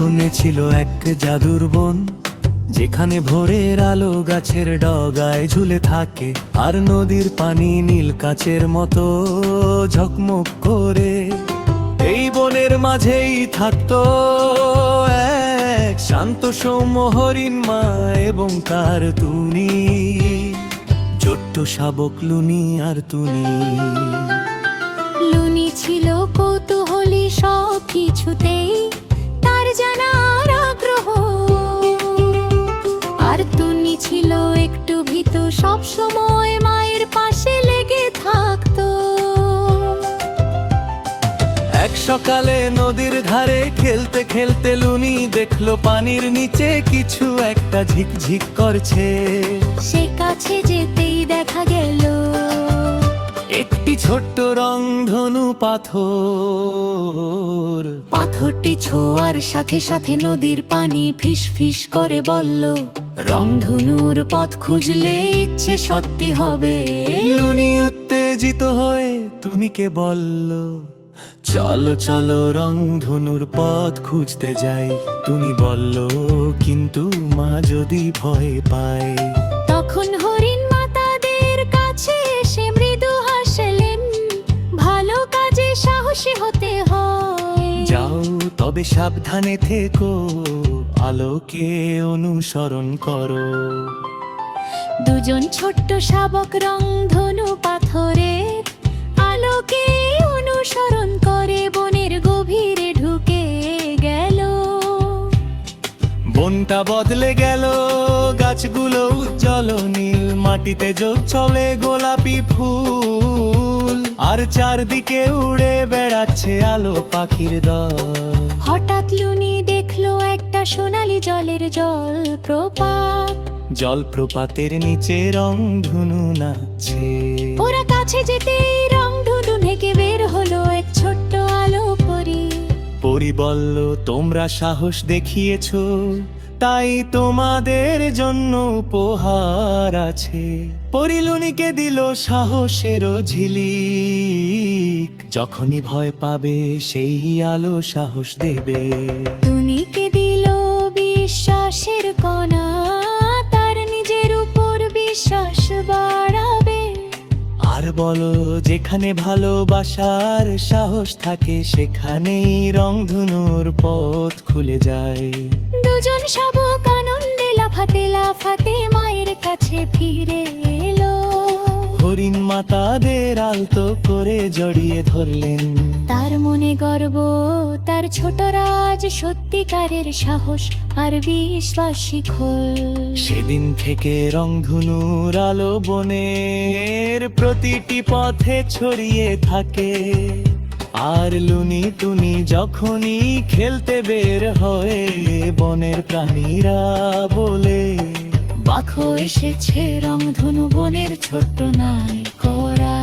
পেছনে ছিল এক জাদুর বন, যেখানে ভোরের আলো গাছের ডগায় ঝুলে থাকে, আর নদীর পানি নীল কাচের মতো ঝকমক করে। এই বনের মাঝেই থাকতো এক শান্ত সৌম্য হরিণ মা এবং তার টুনি, ছোট্ট শাবক লুনি আর টুনি। লুনি ছিল কৌতূহলী সব কিছুতেই, তার জানার আগ্রহ। আর টুনি ছিল একটু ভীতু, সব সময় মায়ের পাশে লেগে থাকতো। এক সকালে নদীর ধারে খেলতে খেলতে লুনি দেখলো পানির নিচে কিছু একটা ঝিকঝিক করছে। সে কাছে যেতেই দেখা গেল একটি ছোট্ট রংধনু পাথর। পাথরটি ছোঁয়ার সাথে সাথে নদীর পানি ফিস ফিস করে বলল, রংধনুর পথ খুঁজলে ইচ্ছে সত্যি হবে। লুনি উত্তেজিত হয়ে টুনিকে বলল, চলো চলো রংধনুর পথ খুঁজতে যাই। টুনি বলল, কিন্তু মা যদি ভয় পায়। তখন হরিণ মা তাদের কাছে এসে মৃদু হাসলেন, ভালো কাজে সাহসী হতে হয়। যাও তবে সাবধানে থেকো, আলোকে অনুসরণ করো। দুজন ছোট্ট শাবক রংধনু পাথরের আলোকে অনুসরণ করে বনের গভীরে ঢুকে গেল। বনটা বদলে গেল, গাছগুলো উজ্জ্বল নীল, মাটিতে যোগ চলে গোলাপি ফুল, আর চারদিকে উড়ে বেড়াচ্ছে আলো পাখির দল। হঠাৎ লুনি দেখলো একটা সোনালী জলের জলপ্রপাত। জলপ্রপাতের নিচে রংধনু নাচছে। ওরা কাছে যেতেই রংধনু থেকে বের হলো এক ছোট্ট আলো পরী। পরি বলল, তোমরা সাহস দেখিয়েছো, তাই তোমাদের জন্য উপহার আছে। পরি লুনিকে দিল সাহসেরও ঝিলিক, যখনই ভয় পাবে সেই আলো সাহস দেবে। টুনিকে দিল বিশ্বাসের কণা, তার নিজের উপর বিশ্বাস বাড়াবে। আর বলো, যেখানে ভালোবাসার সাহস থাকে সেখানেই রংধনুর পথ খুলে যায়। দুজন শাবক আনন্দে লাফাতে লাফাতে মায়ের কাছে ফিরে এলো। হরিণ মাতাদের আলতো করে জড়িয়ে ধরলেন। তার মনে গর্ব, তার ছোট রাজ সত্যিকারের সাহস আর বিশ্বাস শিখল। সেদিন থেকে রংধনুর আলো বনের প্রতিটি পথে ছড়িয়ে থাকে। আর লুনি টুনি যখনই খেলতে বের হয়, বনের প্রাণীরা বলে, বাখো এসেছে রংধনু বনের ছোট্ট নায়িকরা।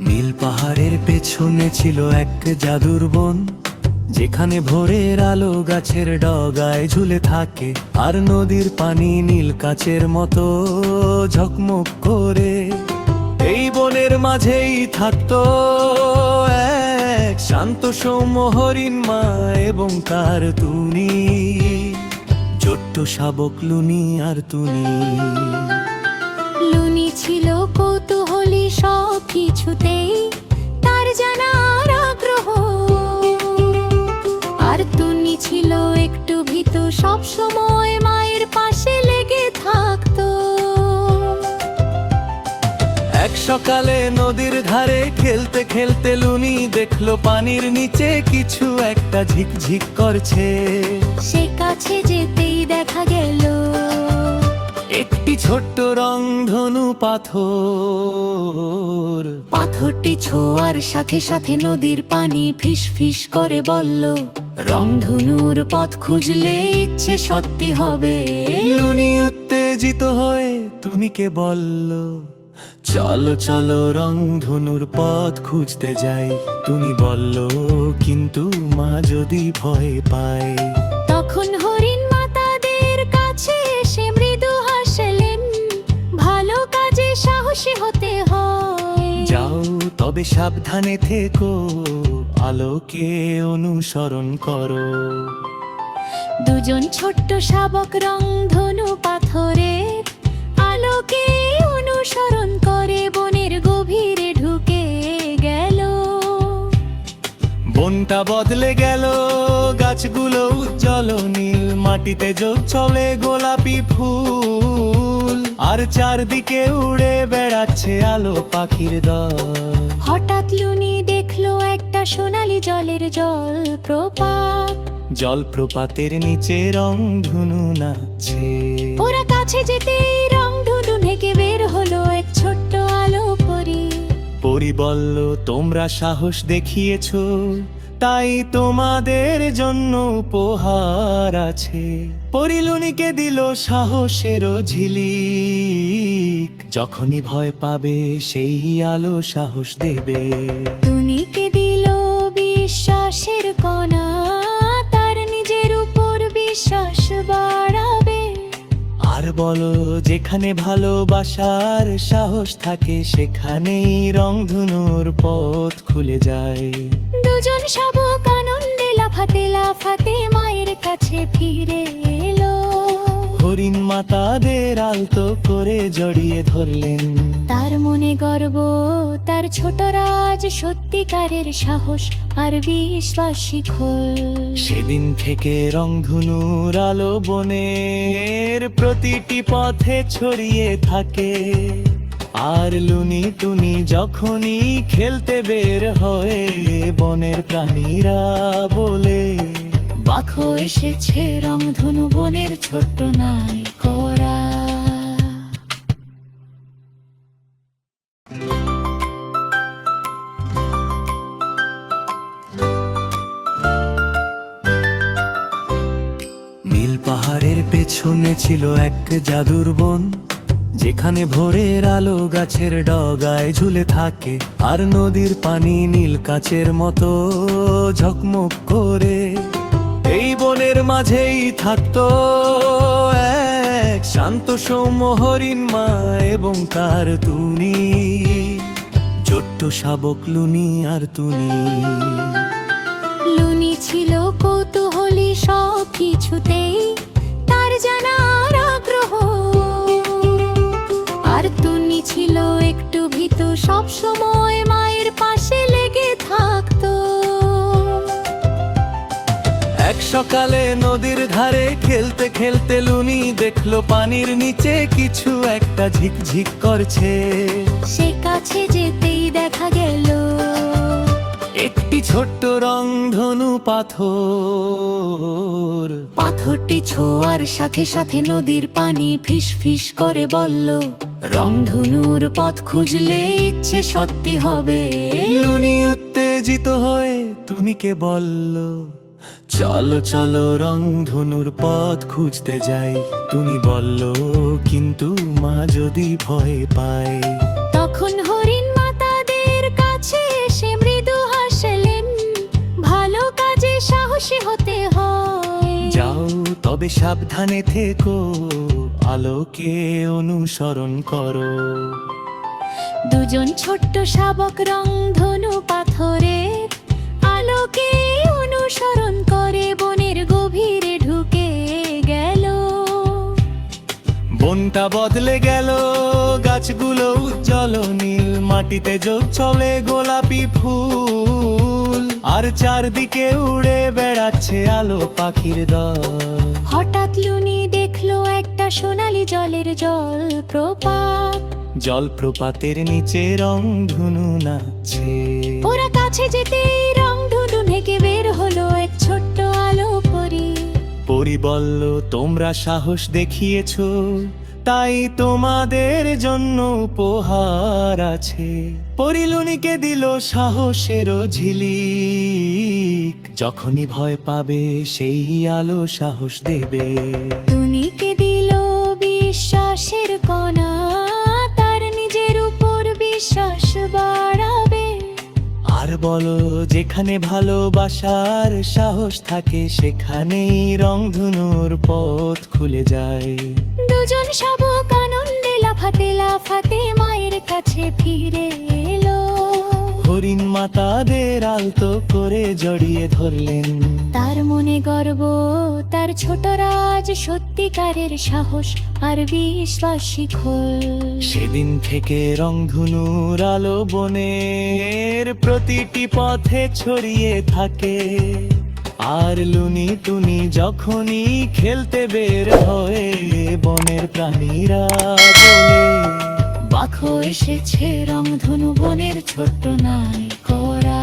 নীল পাহাড়ের পেছনে ছিল এক জাদুর বন, যেখানে ভোরের আলো গাছের ডগায় ঝুলে থাকে, আর নদীর পানি নীল কাচের মতো ঝকমক করে। এই বনের মাঝেই থাকতো এক শান্ত সৌম্য হরিণ মা এবং তার টুনি, ছোট্ট শাবক লুনি আর টুনি। লুনি ছিল কৌতূহলী সব কিছুতেই, তার জানার আগ্রহ। আর টুনি ছিল একটু ভীতু, সব সময় মায়ের পাশে লেগে থাকতো। এক সকালে নদীর ধারে খেলতে খেলতে লুনি দেখলো পানির নিচে কিছু একটা ঝিকঝিক করছে। সে কাছে যেতেই দেখা গেল একটি ছোট্ট রংধনু পাথর। পাথরটি ছোঁয়ার সাথে সাথে নদীর পানি ফিস ফিস করে বলল, রংধনুর পথ খুঁজলে ইচ্ছে সত্যি হবে। লুনি উত্তেজিত হয়ে টুনিকে বলল, চলো চলো রংধনুর পথ খুঁজতে যাই। টুনি বলল, কিন্তু মা যদি ভয় পায়। তখন হরিণ মা তাদের কাছে এসে মৃদু হাসলেন, সাহসী হতে হয়। যাও তবে সাবধানে থেকো, আলোকে অনুসরণ করো। দুজন ছোট্ট শাবক রংধনু পাথরের আলোকে অনুসরণ করে বনের গভীরে ঢুকে গেল। বনটা বদলে গেল, গাছগুলো উজ্জ্বল নীল, মাটিতে যোগ চলে গোলাপি ফুল, আর চারদিকে উড়ে বেড়াচ্ছে আলো পাখির দল। হঠাৎ লুনি দেখলো একটা সোনালী জলের জলপ্রপাত। জলপ্রপাতের নিচে রংধনু নাচছে। ওরা কাছে যেতেই রংধনু থেকে বের হলো এক ছোট্ট আলো পরী। পরি বলল, তোমরা সাহস দেখিয়েছো, তাই তোমাদের জন্য উপহার আছে। পরি লুনিকে দিল সাহসের ঝিলিক, যখনই ভয় পাবে সেই আলো সাহস দেবে। টুনিকে দিল বিশ্বাসের কণা, তার নিজের উপর বিশ্বাস বাড়াবে। আর বলো, যেখানে ভালোবাসার সাহস থাকে সেখানেই রংধনুর পথ খুলে যায়। দুজন শাবক আনন্দে লাফাতে লাফাতে মায়ের কাছে ফিরে এলো। হরিণ মাতাদের আলতো করে জড়িয়ে ধরলেন। তার মনে গর্ব, তার ছোট রাজ সত্যিকারের সাহস আর বিশ্বাস শিখল। সেদিন থেকে রংধনুর আলো বনের প্রতিটি পথে ছড়িয়ে থাকে। আর লুনি টুনি যখনই খেলতে বের হয়, বনের প্রাণীরা বলে, বাখো এসেছে রংধনু বনের ছোট্ট নায়িকরা। নীল পাহাড়ের পেছনে ছিল এক জাদুর বন, যেখানে ভোরের আলো গাছের ডগায় ঝুলে থাকে, আর নদীর পানি নীল কাচের মতো ঝকমক করে। এই বনের মাঝেই থাকতো এক শান্ত সৌম্য হরিণ মা এবং তার টুনি, ছোট্ট শাবক লুনি আর টুনি। লুনি ছিল কৌতূহলী সব কিছুতেই, তার জানার আগ্রহ। আর টুনি ছিল একটু ভীতু, সব সময় মায়ের পাশে লেগে থাকতো। এক সকালে নদীর ধারে খেলতে খেলতে লুনি দেখলো পানির নিচে কিছু একটা ঝিকঝিক করছে। সে কাছে যেতেই দেখা গেল একটি ছোট্ট রংধনু পাথর। পাথরটি ছোঁয়ার সাথে সাথে নদীর পানি ফিস ফিস করে বলল, রংধনুর পথ খুঁজলে ইচ্ছে সত্যি হবে। লুনি উত্তেজিত হয়ে টুনিকে বলল, চলো চলো রংধনুর পথ খুঁজতে যাই। টুনি বলল, কিন্তু মা যদি ভয় পায়। তখন হরিণ মাতাদের কাছে এসে মৃদু হাসলেন, ভালো কাজে সাহসী হতে হয়। যাও তবে সাবধানে থেকো, আলোকে অনুসরণ করো। দুজন ছোট্ট শাবক রংধনু পাথরের আলোকে অনুসরণ করে বনের গভীরে ঢুকে গেল। বনটা বদলে গেল, গাছগুলো উজ্জ্বল নীল, মাটিতে যোগ চলে গোলাপি ফুল, আর চারদিকে উড়ে বেড়াচ্ছে আলো পাখির দল। হঠাৎ লুনি দেখলো একটা সোনালী জলের জলপ্রপাত। জলপ্রপাতের নিচে রংধনু নাচছে। ওরা কাছে যেতেই রংধনু থেকে বের হলো এক ছোট্ট আলো পরী। পরি বলল, তোমরা সাহস দেখিয়েছো, তাই তোমাদের জন্য উপহার আছে। পরি লুনিকে দিল সাহসের ঝিলিক, যখনই ভয় পাবে সেই আলো সাহস দেবে। টুনিকে দিল বিশ্বাসের কণা, তার নিজের উপর বিশ্বাস বাড়াবে। আর বলো, যেখানে ভালোবাসার সাহস থাকে সেখানেই রংধনুর পথ খুলে যায়। দুজন শাবক আনন্দে লাফাতে লাফাতে লাফাতে মায়ের কাছে ফিরে এলো। হরিণ মাতাদের আলতো করে জড়িয়ে ধরলেন। তার মনে গর্ব, তার ছোট রাজ সত্যিকারের সাহস আর বিশ্বাস শিখল। সেদিন থেকে রংধনুর আলো বনের প্রতিটি পথে ছড়িয়ে থাকে। আর লুনি টুনি যখনই খেলতে বের হয়, বনের প্রাণীরা বলে, বাঘ এসেছে রংধনু বনের ছোট্ট নায়িকরা।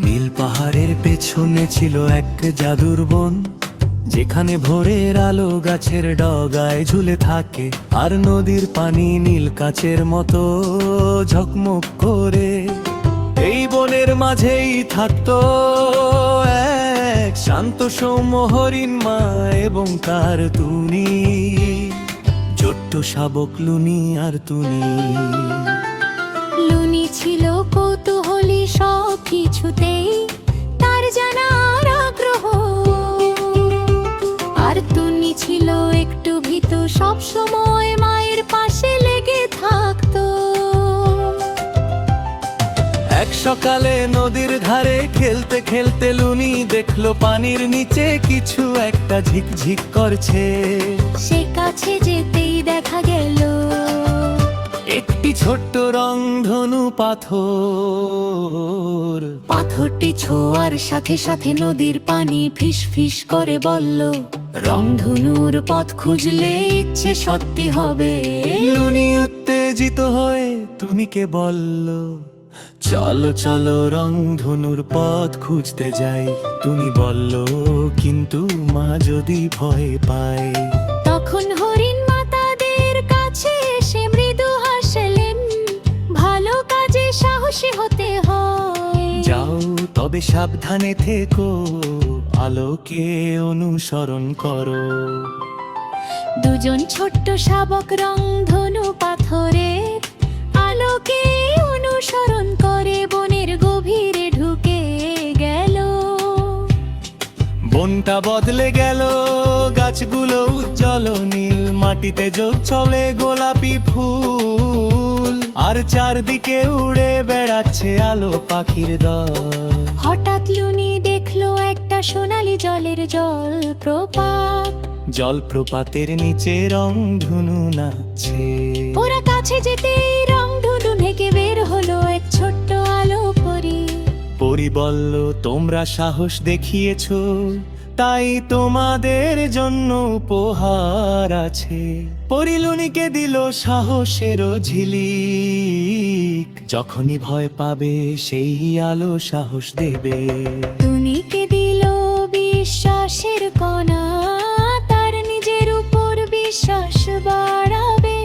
নীল পাহাড়ের পেছনে ছিল এক জাদুর বন, যেখানে ভোরের আলো গাছের ডগায় ঝুলে থাকে। আর নদীর পানি নীল কাচের মতো ঝকমক করে। এই বনের মাঝেই থাকতো এক শান্ত সৌম্য হরিণ মা এবং তার টুনি, ছোট্ট শাবক লুনি আর টুনি। লুনি ছিল কৌতূহলী সব কিছুতেই, তার জানার আগ্রহ। আর টুনি ছিল একটু ভীতু, সব সময় মায়ের পাশে লেগে থাকতো। এক সকালে নদীর ধারে খেলতে খেলতে লুনি দেখলো পানির নিচে কিছু একটা ঝিকঝিক করছে। সে কাছে যেতেই দেখা গেল একটি ছোট্ট রংধনু পাথর। পাথরটি ছোঁয়ার সাথে সাথে নদীর পানি ফিস ফিস করে বলল, রংধনুর পথ খুঁজলে ইচ্ছে সত্যি হবে। লুনি উত্তেজিত হয়ে টুনিকে বলল, চলো চলো রংধনুর পথ খুঁজতে যাই। টুনি বলল, কিন্তু মা যদি ভয় পায়। তখন হরিণ মাতাদের কাছে এসে মৃদু হাসলেন, ভালো কাজে সাহসী হতে হয়। যাও তবে সাবধানে থেকো, আলোকে অনুসরণ করো। দুজন ছোট্ট শাবক রংধনু পাথরের আলোকে অনুসরণ করে বনের গভীরে ঢুকে গেল। বনটা বদলে গেল, গাছগুলো উজ্জ্বল নীল, মাটিতে যোগ চলে গোলাপি ফুল। আর চারদিকে উড়ে বেড়াচ্ছে আলো পাখির দল। হঠাৎ লুনি দেখলো একটা সোনালী জলের জলপ্রপাত। জলপ্রপাতের নিচে রংধনু নাচছে। ওরা কাছে যেতেই রংধনু থেকে বের হলো এক ছোট্ট আলো পরি। পরি বলল, তোমরা সাহস দেখিয়েছো, তাই তোমাদের জন্য উপহার আছে। পরি লুনিকে দিল সাহসের ঝিলিক, যখনই ভয় পাবে সেই আলো সাহস দেবে। টুনিকে দিল বিশ্বাসের কণা, তার নিজের উপর বিশ্বাস বাড়াবে।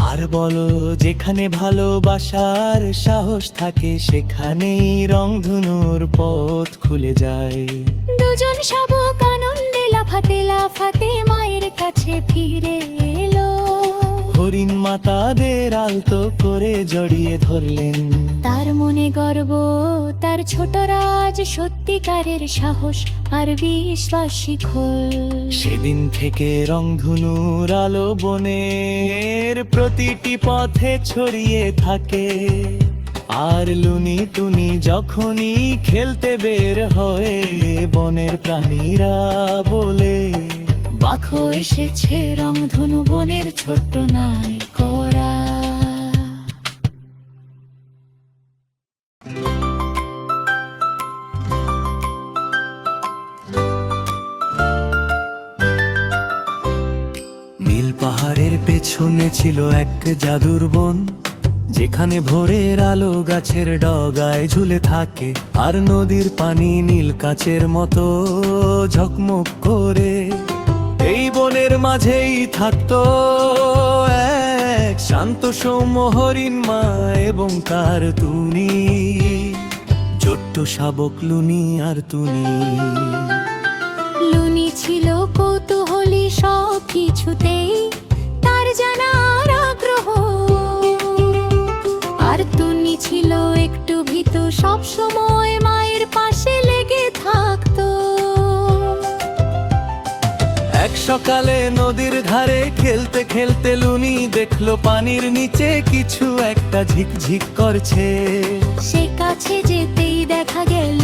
আর বলো, যেখানে ভালোবাসার সাহস থাকে, সেখানেই রংধনুর পথ খুলে যায়। দুজন শাবক আনন্দে লাফাতে লাফাতে মায়ের কাছে ফিরে এলো। হরিণ মাতাদের আলতো করে জড়িয়ে ধরলেন। তার মনে গর্ব, তার ছোট রাজ সত্যিকারের সাহস আর বিশ্বাস শিখল। সেদিন থেকে রংধনুর আলো বনের প্রতিটি পথে ছড়িয়ে থাকে। আর লুনি টুনি যখনই খেলতে বের হয়, বনের প্রাণীরা বলে, বাঘ এসেছে রংধনু বনের ছোট্ট নায়িকরা। নীল পাহাড়ের পেছনে ছিল এক জাদুর বন, যেখানে ভোরের আলো গাছের ডগায় ঝুলে থাকে। আর নদীর পানি নীল কাচের মতো ঝকমক করে। এই বনের মাঝেই থাকতো এক শান্ত সৌম্য হরিণ মা এবং তার টুনি, ছোট্ট শাবক লুনি আর টুনি। লুনি ছিল কৌতূহলী সব কিছুতেই, তার জানার আগ্রহ। আর টুনি ছিল ভীতু সব সময় মায়ের পাশে লেগে থাকতো। এক সকালে নদীর ধারে খেলতে খেলতে লুনি দেখলো পানির নিচে কিছু একটা ঝিকঝিক করছে। সে কাছে যেতেই দেখা গেল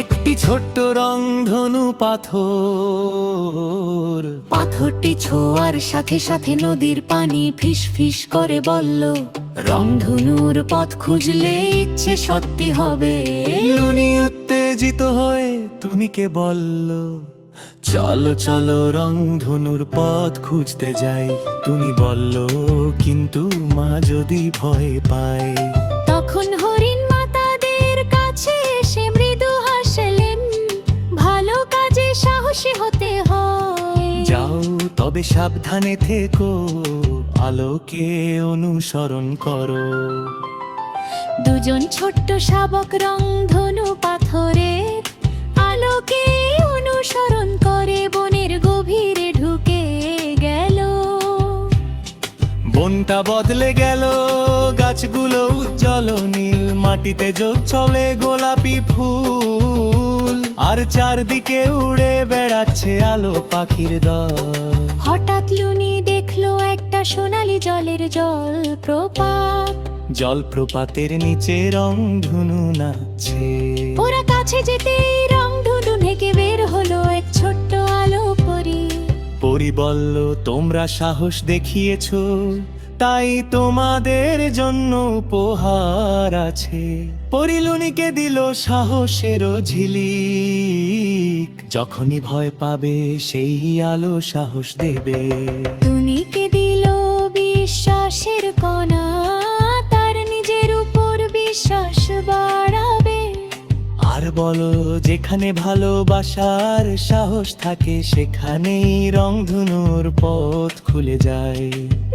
একটি ছোট্ট রংধনু পাথর। পাথরটি ছোঁয়ার সাথে সাথে নদীর পানি ফিস ফিস করে বলল, রংধনুর পথ খুঁজলে ইচ্ছে সত্যি হবে। লুনি উত্তেজিত হয়ে টুনিকে বলল, চলো চলো রংধনুর পথ খুঁজতে যাই। টুনি বলল, কিন্তু মা যদি ভয় পায়। তখন হরিণ মাতাদের কাছে এসে মৃদু হাসলেন, ভালো কাজে সাহসী হতে হয়। যাও তবে সাবধানে থেকো, আলোকে অনুসরণ করো। দুজন ছোট্ট শাবক রংধনু পাথরের আলোকে অনুসরণ করে বনের গভীরে ঢুকে গেল। বনটা বদলে গেল, গাছগুলো উজ্জ্বল নীল, মাটিতে যোগ চলে গোলাপি ফুল, আর চারদিকে উড়ে বেড়াচ্ছে আলো পাখির দল। হঠাৎ লুনি দেখলো একটা সোনালী জলের জলপ্রপাত। জলপ্রপাতের নিচে রংধনু নাচছে। ওরা কাছে যেতেই রংধনু থেকে বের হলো এক ছোট্ট আলো পরী। পরি বলল, তোমরা সাহস দেখিয়েছো, তাই তোমাদের জন্য উপহার আছে। পরি লুনিকে দিল সাহসের ঝিলিক, যখনই ভয় পাবে সেই আলো সাহস দেবে। টুনিকে দিল বিশ্বাসের কণা, তার নিজের উপর বিশ্বাস বাড়াবে। আর বলো, যেখানে ভালোবাসার সাহস থাকে সেখানেই রংধনুর পথ খুলে যায়।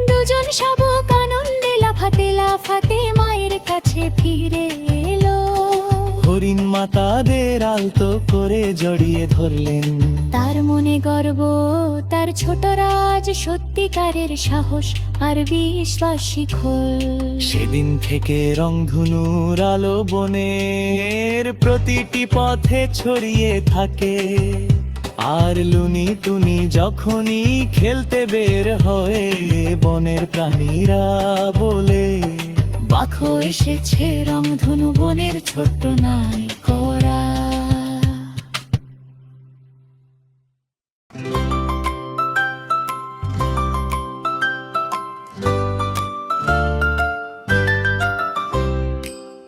দুজন শাবক আনন্দে লাফাতে লাফাতে মায়ের কাছে ফিরে এলো। হরিণ মাতাদের আলতো করে জড়িয়ে ধরলেন। তার মনে গর্ব, তার ছোট রাজ সত্যিকারের সাহস আর বিশ্বাস শিখল। সেদিন থেকে রংধনুর আলো বনের প্রতিটি পথে ছড়িয়ে থাকে। আর লুনি টুনি যখনই খেলতে বের হয়, বনের প্রাণীরা বলে, বাখো এসেছে রংধনু বনের ছোট্ট নায়িকরা।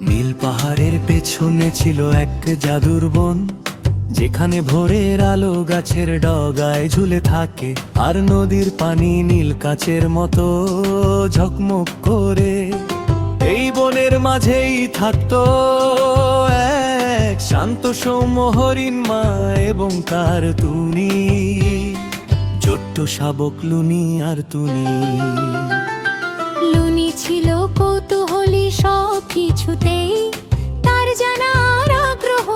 নীল পাহাড়ের পেছনে ছিল এক জাদুর বন, যেখানে ভোরের আলো গাছের ডগায় ঝুলে থাকে, আর নদীর পানি নীল কাচের মতো ঝকমক করে। এই বনের মাঝেই থাকতো এক শান্ত সৌম্য হরিণ মা এবং তার টুনি, ছোট্ট শাবক লুনি আর টুনি। লুনি ছিল কৌতূহলী সব কিছুতেই, তার জানার আগ্রহ।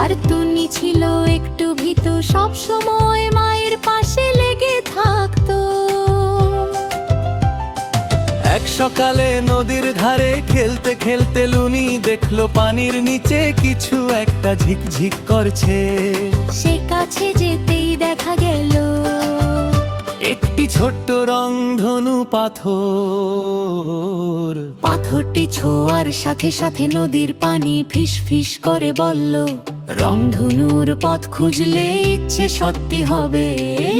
আর টুনি ছিল একটু ভীতু, সব সময় মায়ের পাশে লেগে থাকতো। এক সকালে নদীর ধারে খেলতে খেলতে লুনি দেখলো পানির নিচে কিছু একটা ঝিকঝিক করছে। সে কাছে যেতেই দেখা গেল একটি ছোট্ট রংধনু পাথর। পাথরটি ছোঁয়ার সাথে সাথে নদীর পানি ফিস ফিস করে বলল, রংধনুর পথ খুঁজলে ইচ্ছে সত্যি হবে।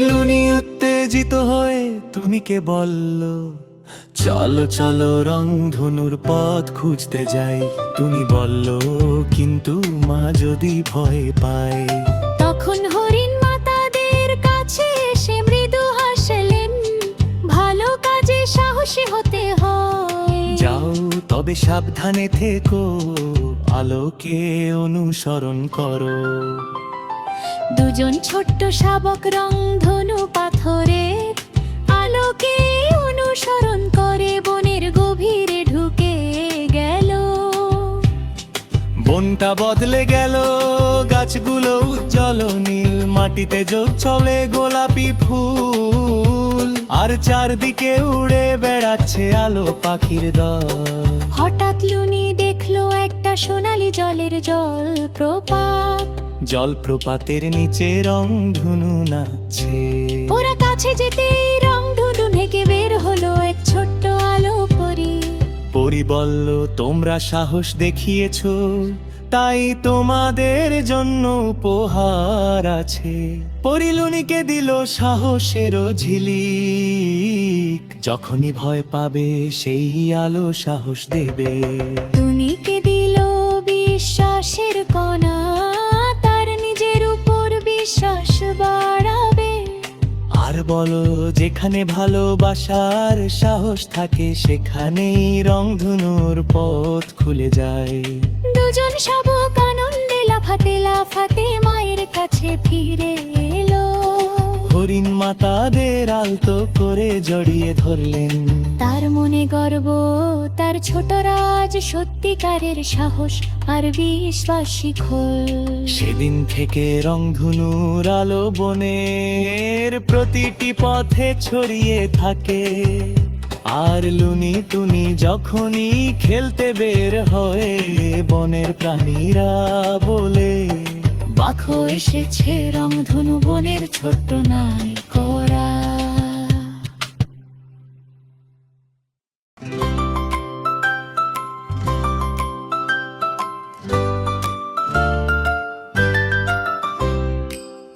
লুনি উত্তেজিত হয়ে টুনিকে বলল, চলো চলো রংধনুর পথ খুঁজতে যাই। টুনি বলল, কিন্তু মা যদি ভয় পায়। তখন হরিণ মাতাদের কাছে এসে মৃদু হাসলেন, ভালো কাজে সাহসী হতে হয়। যাও তবে সাবধানে থেকো, আলোকে অনুসরণ করো। দুজন ছোট্ট শাবক রংধনু পাথরের আলোকে অনুসরণ করে বনের গভীরে ঢুকে গেল। বনটা বদলে গেল, গাছ গাছগুলো উজ্জ্বল নীল, মাটিতে যোগ চলে গোলাপি ফুল, আর চারদিকে উড়ে বেড়াচ্ছে আলো পাখির দল। হঠাৎ লুনি দেখলো একটা সোনালী জলের জলপ্রপাত। জলপ্রপাতের নিচে রংধনু নাচছে। ওরা কাছে যেতেই রংধনু থেকে বের হলো এক ছোট্ট আলো পরী। পরি বলল, তোমরা সাহস দেখিয়েছো, তাই তোমাদের জন্য উপহার আছে। পরি লুনিকে দিল সাহসের ঝিলিক, যখনই ভয় পাবে সেই আলো সাহস দেবে। টুনিকে দিল বিশ্বাসের কণা, তার নিজের উপর বিশ্বাস বাড়াবে। আর বলো, যেখানে ভালোবাসার সাহস থাকে সেখানেই রংধনুর পথ খুলে যায়। দুজন শাবক আনন্দে লাফাতে লাফাতে মায়ের কাছে ফিরে এলো। হরিণ মাতাদের আলতো করে জড়িয়ে ধরলেন। তার মনে গর্ব, তার ছোট রাজ সত্যিকারের সাহস আর বিশ্বাস শিখল। সেদিন থেকে রংধনুর আলো বনের প্রতিটি পথে ছড়িয়ে থাকে। আর লুনি টুনি যখনই খেলতে বের হয়, বনের প্রাণীরা বলে, বাখো এসেছে রংধনু বনের ছোট্ট নায়করা।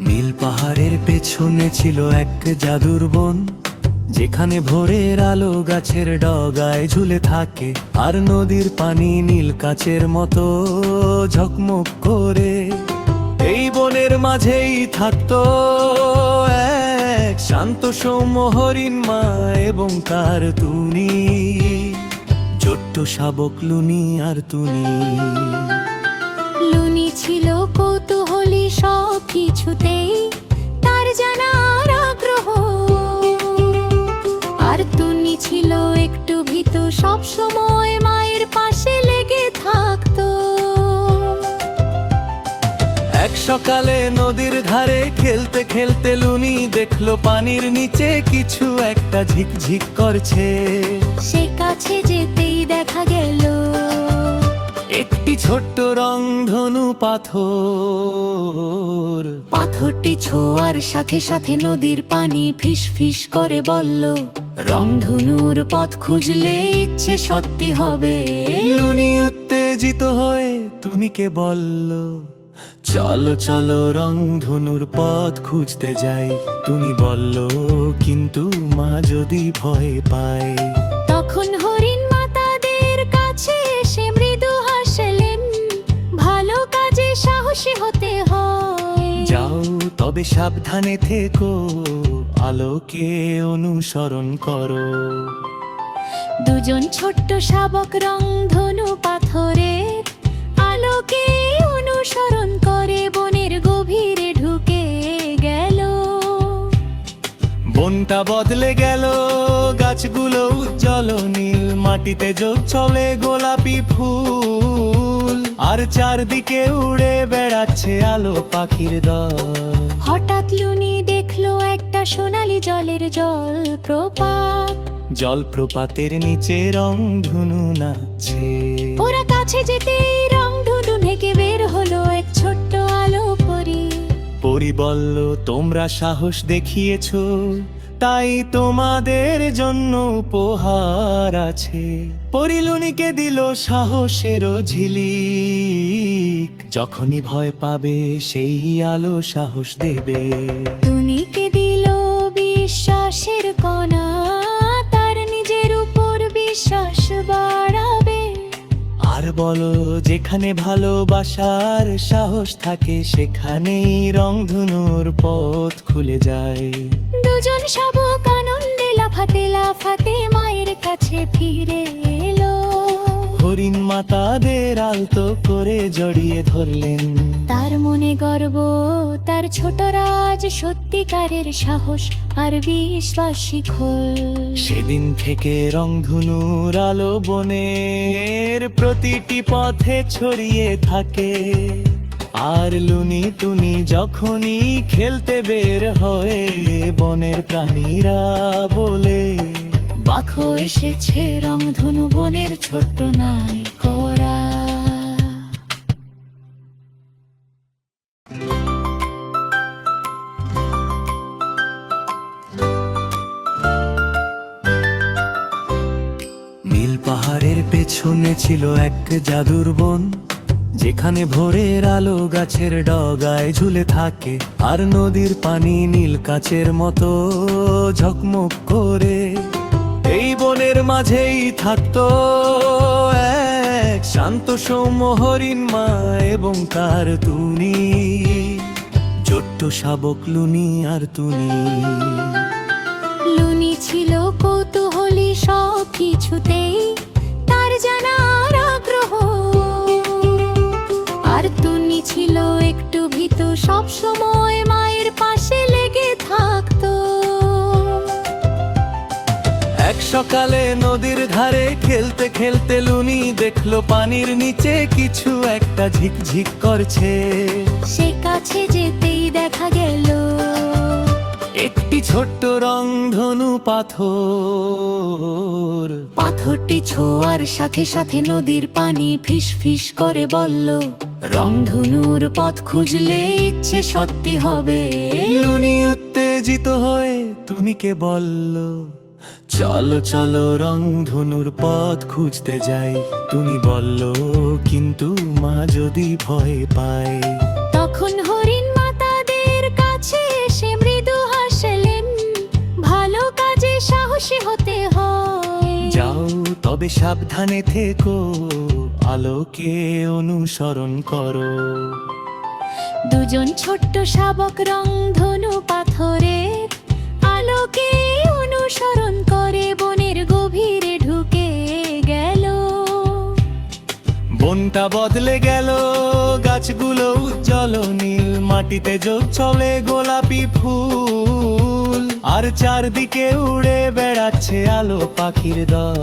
নীল পাহাড়ের পেছনে ছিল এক জাদুর বন, যেখানে ভোরের আলো গাছের ডগায় ঝুলে থাকে, আর নদীর পানি নীল কাচের মতো ঝকমক করে। এই বনের মাঝেই থাকতো এক শান্ত সৌম্য হরিণ মা এবং তার টুনি, ছোট্ট শাবক লুনি আর টুনি। লুনি ছিল কৌতূহলী সব কিছুতেই, তার জানার আগ্রহ। আর টুনি ছিল একটু ভীতু, সব সময় মায়ের পাশে লেগে থাকতো। এক সকালে নদীর ধারে খেলতে খেলতে লুনি দেখলো পানির নিচে কিছু একটা ঝিকঝিক করছে। সে কাছে যেতেই দেখা গেল একটি ছোট্ট রংধনু পাথর। পাথরটি ছোঁয়ার সাথে সাথে নদীর পানি ফিস ফিস করে বলল, রংধনুর পথ খুঁজলে ইচ্ছে সত্যি হবে। লুনি উত্তেজিত হয়ে টুনিকে বলল, চলো চলো রংধনুর পথ খুঁজতে যাই। টুনি বলল, কিন্তু মা যদি ভয় পায়। তখন হরিণ মাতাদের কাছে এসে মৃদু হাসলেন, ভালো কাজে সাহসী হতে হয়। যাও তবে সাবধানে থেকো, আলোকে অনুসরণ করো। দুজন ছোট্ট শাবক রংধনু পাথরের আলোকে অনুসরণ করে বনের গভীরে ঢুকে গেল। বনটা বদলে গেল, গাছগুলো উজ্জ্বল নীল, মাটিতে যোগ চলে গোলাপি ফুল, আর চারদিকে উড়ে বেড়াচ্ছে আলো পাখির দল। হঠাৎ লুনি দেখলো একটা সোনালী জলের জলপ্রপাত। জলপ্রপাতের নিচে রংধনু নাচছে। ওরা কাছে যেতেই রংধনু থেকে বের হলো এক ছোট্ট আলো পরী। পরি বলল, তোমরা সাহস দেখিয়েছো, তাই তোমাদের জন্য উপহার আছে। পরি লুনিকে দিল সাহসের ঝিলিক, যখনই ভয় পাবে সেই আলো সাহস দেবে। টুনিকে দিল বিশ্বাসের কণা, তার নিজের উপর বিশ্বাস বাড়াবে। আর বলো, যেখানে ভালোবাসার সাহস থাকে সেখানেই রংধনুর পথ খুলে যায়। দুজন শাবক আনন্দে লাফাতে লাফাতে মায়ের কাছে ফিরে এলো। হরিণ মাতাদের আলতো করে জড়িয়ে ধরলেন। তার মনে গর্ব, তার ছোট রাজ সত্যিকারের সাহস আর বিশ্বাস শিখল। সেদিন থেকে রংধনুর আলো বনের প্রতিটি পথে ছড়িয়ে থাকে। আর লুনি টুনি যখনই খেলতে বের হয় বনের প্রাণীরা বলে, বাঘ এসেছে রংধনু বনের ছোট্ট নাই করা। নীল পাহাড়ের পেছনে ছিল এক জাদুর বন, যেখানে ভোরের আলো গাছের ডগায় ঝুলে থাকে, আর নদীর পানি নীল কাচের মতো ঝকমক করে। এই বনের মাঝেই থাকতো এক শান্ত সৌম্য হরিণ মা এবং তার টুনি, ছোট্ট শাবক লুনি আর টুনি। লুনি ছিল কৌতূহলী সব কিছুতেই তার জানার আগ্রহ, আর টুনি ছিল একটু ভীতু, সব সময় মায়ের পাশে লেগে থাকতো। এক সকালে নদীর ধারে খেলতে খেলতে লুনি দেখলো পানির নিচে কিছু একটা ঝিকঝিক করছে। সে কাছে যেতেই দেখা গেল একটি ছোট্ট রংধনু পাথর। পাথরটি ছোঁয়ার সাথে সাথে নদীর পানি ফিস ফিস করে বলল, রংধনুর পথ খুঁজলে ইচ্ছে সত্যি হবে। লুনি উত্তেজিত হয়ে টুনিকে বলল, চলো চলো রংধনুর পথ খুঁজতে যাই। টুনি বলল, কিন্তু মা যদি ভয় পায়। তখন হরিণ মা তাদের কাছে এসে মৃদু হাসলেন, ভালো কাজে সাহসী হতে হয়। যাও তবে সাবধানে থেকো, আলোকে অনুসরণ করো। দুজন ছোট্ট শাবক রংধনু পাথরের আলোকে অনুসরণ করে বনের গভীরে ঢুকে গেল। বনটা বদলে গেল, গাছগুলো উজ্জ্বল নীল, মাটিতে যোগ চলে গোলাপি ফুল, আর চারদিকে উড়ে বেড়াচ্ছে আলো পাখির দল।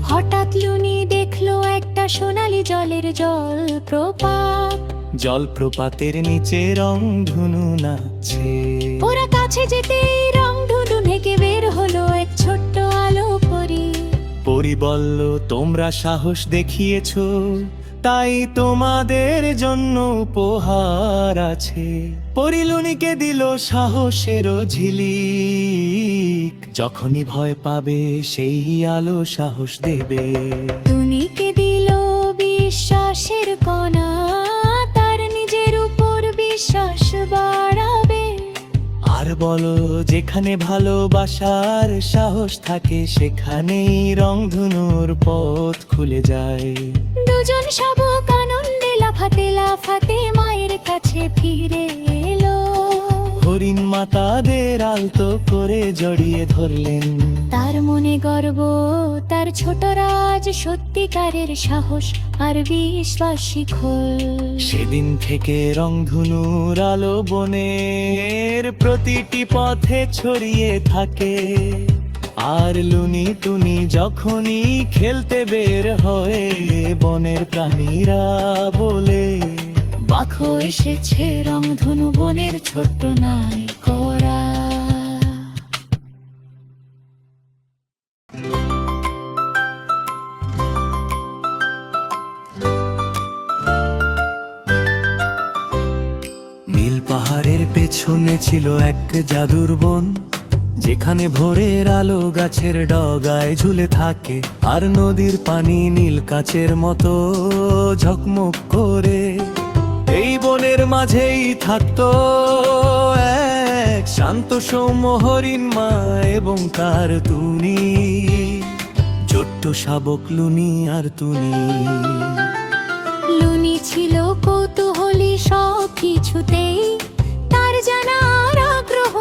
হঠাৎ লুনি দেখলো একটা সোনালী জলের জলপ্রপাত, জলপ্রপাতের নিচে রংধনু নাচছে। ওরা কাছে যেতেই রংধনু থেকে বের হলো এক ছোট্ট আলো পরি। পরি বলল, তোমরা সাহস দেখিয়েছো, তাই তোমাদের জন্য উপহার আছে। পরি লুনিকে দিল সাহসের ঝিলিক, যখনই ভয় পাবে সেই আলো সাহস দেবে। টুনিকে দিল বিশ্বাসের কণা, তার নিজের উপর বিশ্বাস বাড়াবে। আর বলো, যেখানে ভালোবাসার সাহস থাকে সেখানেই রংধনুর পথ খুলে যায়। দুজন শাবক আনন্দে লাফাতে লাফাতে মায়ের কাছে ফিরে এলো। হরিণ মাতাদের আলতো করে জড়িয়ে ধরলেন। তার মনে গর্ব, তার ছোট রাজ সত্যিকারের সাহস আর বিশ্বাস শিখল। সেদিন থেকে রংধনুর আলো বনের প্রতিটি পথে ছড়িয়ে থাকে, আর লুনি টুনি যখনই খেলতে বের হয় বনের প্রাণীরা বলে, বাঘ এসেছে রংধনু বনের ছোট্ট নাই করা। নীল পাহাড়ের পেছনে ছিল এক জাদুর বন, যেখানে ভোরের আলো গাছের ডগায় ঝুলে থাকে, আর নদীর পানি নীল কাচের মতো ঝকমক করে। এই বনের মাঝেই থাকতো এক শান্ত সৌম্য হরিণ মা এবং তার টুনি, ছোট্ট শাবক লুনি আর টুনি। লুনি ছিল কৌতূহলী সব কিছুতেই তার জানার আগ্রহ,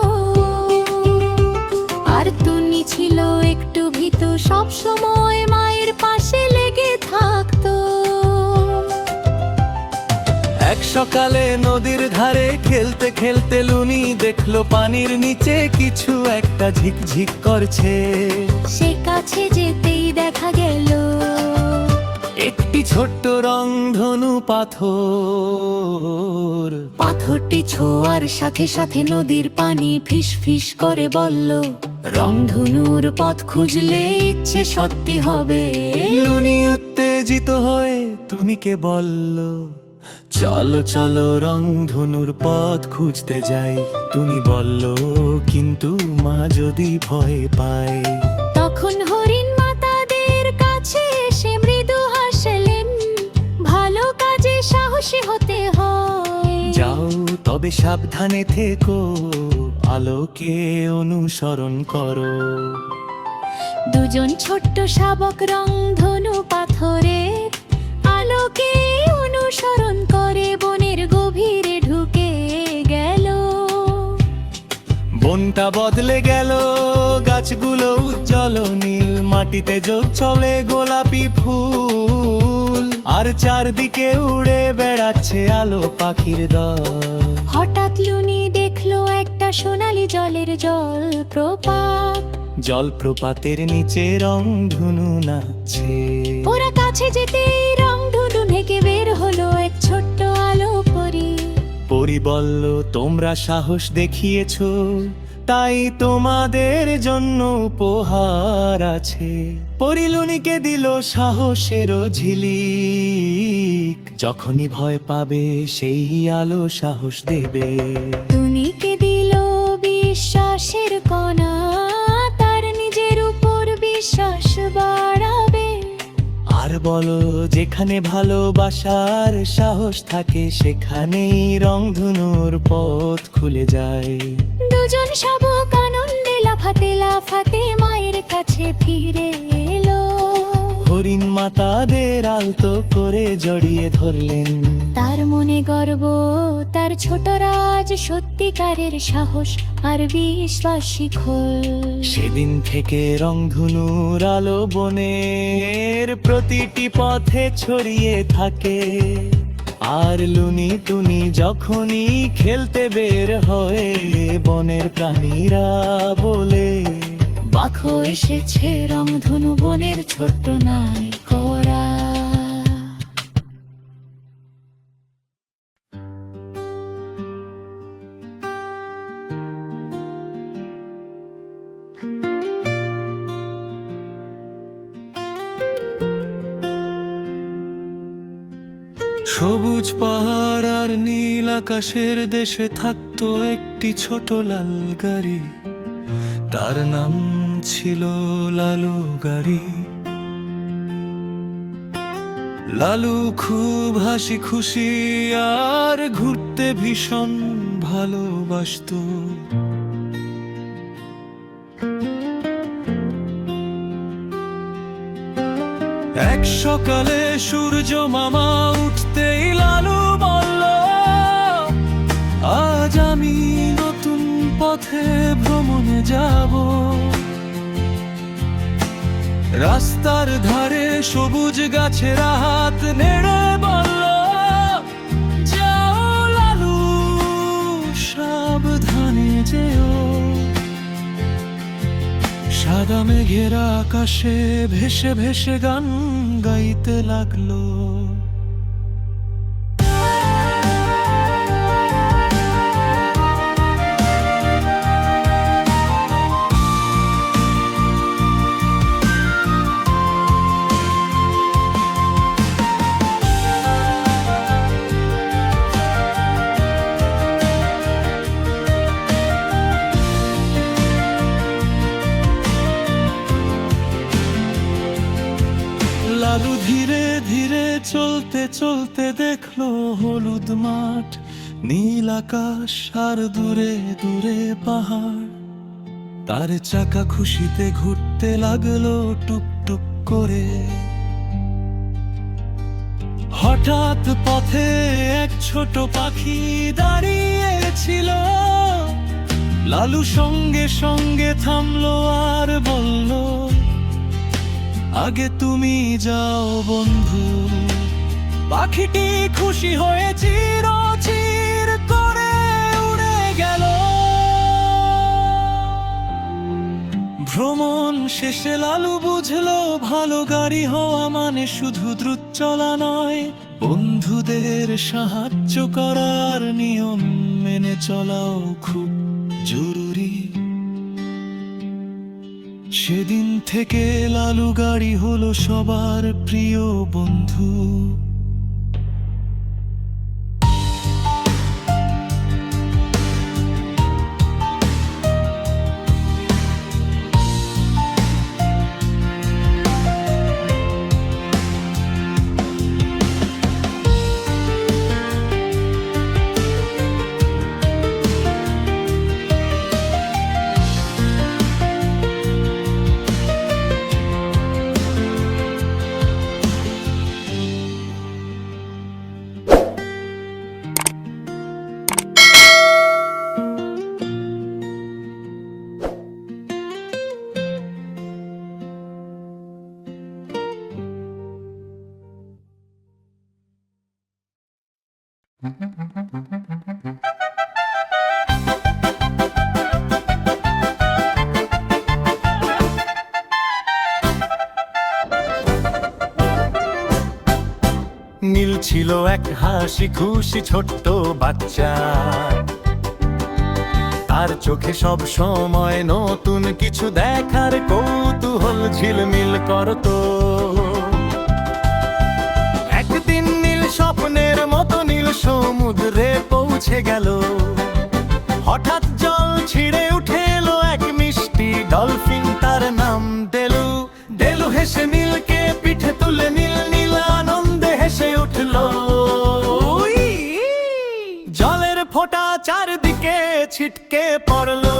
আর টুনি ছিল একটু ভীতু, সব সময় মায়ের পাশে লেগে থাকতো। এক সকালে নদীর ধারে খেলতে খেলতে লুনি দেখলো পানির নিচে কিছু একটা ঝিকঝিক করছে। সে কাছে যেতেই দেখা গেল একটি ছোট্ট রংধনু পাথর। পাথরটি ছোঁয়ার সাথে সাথে নদীর পানি ফিস ফিস করে বলল, রংধনুর পথ খুঁজলে ইচ্ছে সত্যি হবে। লুনি উত্তেজিত হয়ে টুনিকে বলল, চলো চলো রংধনুর পথ খুঁজতে যাই। টুনি বলল, কিন্তু মা যদি ভয় পায়। তখন হরিণ মাতাদের কাছে এসে মৃদু হাসলেন, ভালো কাজে সাহসী হতে হয়। যাও তবে সাবধানে থেকো, আলোকে অনুসরণ করো। দুজন ছোট্ট শাবক রংধনু পাথরের আলোকে অনুসরণ করে বনের গভীরে ঢুকে গেল। বনটা বদলে গেল, গাছগুলো উজ্জ্বল নীল, মাটিতে যোগ চলে গোলাপি ফুল, আর চারদিকে উড়ে বেড়াচ্ছে আলো পাখির দল। হঠাৎ লুনি দেখলো একটা সোনালী জলের জলপ্রপাত। জলপ্রপাতের নিচে রংধনু নাচছে। ওরা কাছে যেতেই রংধনু থেকে বের হলো এক ছোট্ট আলো পরী। পরি বলল, তোমরা সাহস দেখিয়েছো, তাই তোমাদের জন্য উপহার আছে। পরি লুনিকে দিল সাহসের ঝিলিক, যখনই ভয় পাবে সেই আলো সাহস দেবে। টুনিকে দিল বিশ্বাসের কণা, তার নিজের উপর বিশ্বাস বাড়াবে। আর বলো, যেখানে ভালোবাসার সাহস থাকে সেখানেই রংধনুর পথ খুলে যায়। দুজন শাবক আনন্দে লাফাতে লাফাতে মায়ের কাছে ফিরে এলো। হরিণ মাতাদের আলতো করে জড়িয়ে ধরলেন। তার মনে গর্ব, তার ছোট রাজ সত্যিকারের সাহস আর বিশ্বাস শিখল। সেদিন থেকে রংধনুর আলো বনের প্রতিটি পথে ছড়িয়ে থাকে। আর লুনি টুনি যখনই খেলতে বের হয়, বনের প্রাণীরা বলে, বাখো এসেছে রংধনু বনের ছোট্ট নায়িকরা। সবুজ পাহাড় আর নীল আকাশের দেশে থাকতো একটি ছোট লাল গাড়ি, তার নাম ছিল লালু গাড়ি। লালু খুব হাসি খুশি আর ঘুরতে ভীষণ ভালোবাসতো। এক সকালে সূর্য মামা উঠতেই লালু বলল, আজ আমি নতুন পথে ভ্রমণে যাব। রাস্তার ধারে সবুজ গাছেরা হাত নেড়ে বলল, যাও লালু সাবধানে যেও। সাদা মেঘেরা আকাশে ভেসে ভেসে গান গাইতে লাগলো। লালু ধীরে ধীরে চলতে চলতে দেখলো হলুদ মাঠ, নীল আকাশ আর দূরে দূরে পাহাড়। তার চাকা খুশিতে ঘুরতে লাগলো টুকটুক করে। হঠাৎ পথে এক ছোট পাখি দাঁড়িয়েছিল। লালু সঙ্গে সঙ্গে থামলো আর বলল, আগে তুমি যাও বন্ধু। পাখিটি খুশি হয়ে চির করে উড়ে গেল। ভ্রমণ শেষে লালু বুঝলো ভালো গাড়ি হওয়া মানে শুধু দ্রুত চলা নয়, বন্ধুদের সাহায্য করার নিয়ম মেনে চলাও খুব জরুরি। সেদিন থেকে লালু গাড়ি হলো সবার প্রিয় বন্ধু। নীল ছিল এক হাসি খুশি ছোট্ট বাচ্চা, তার চোখে সব সময় নতুন কিছু দেখার কৌতূহল ঝিলমিল করতো। একদিন নীল স্বপ্নের মতো নীল সমুদ্রে পৌঁছে গেল। হঠাৎ জল ছিঁড়ে উঠে এলো এক মিষ্টি ডলফিন, তার নাম দেলু। দেলু হেসে নীলকে পিঠে তুলে নীল নীল আনন্দে হেসে উঠল। জলের ফোঁটা চারদিকে ছিটকে পড়লো।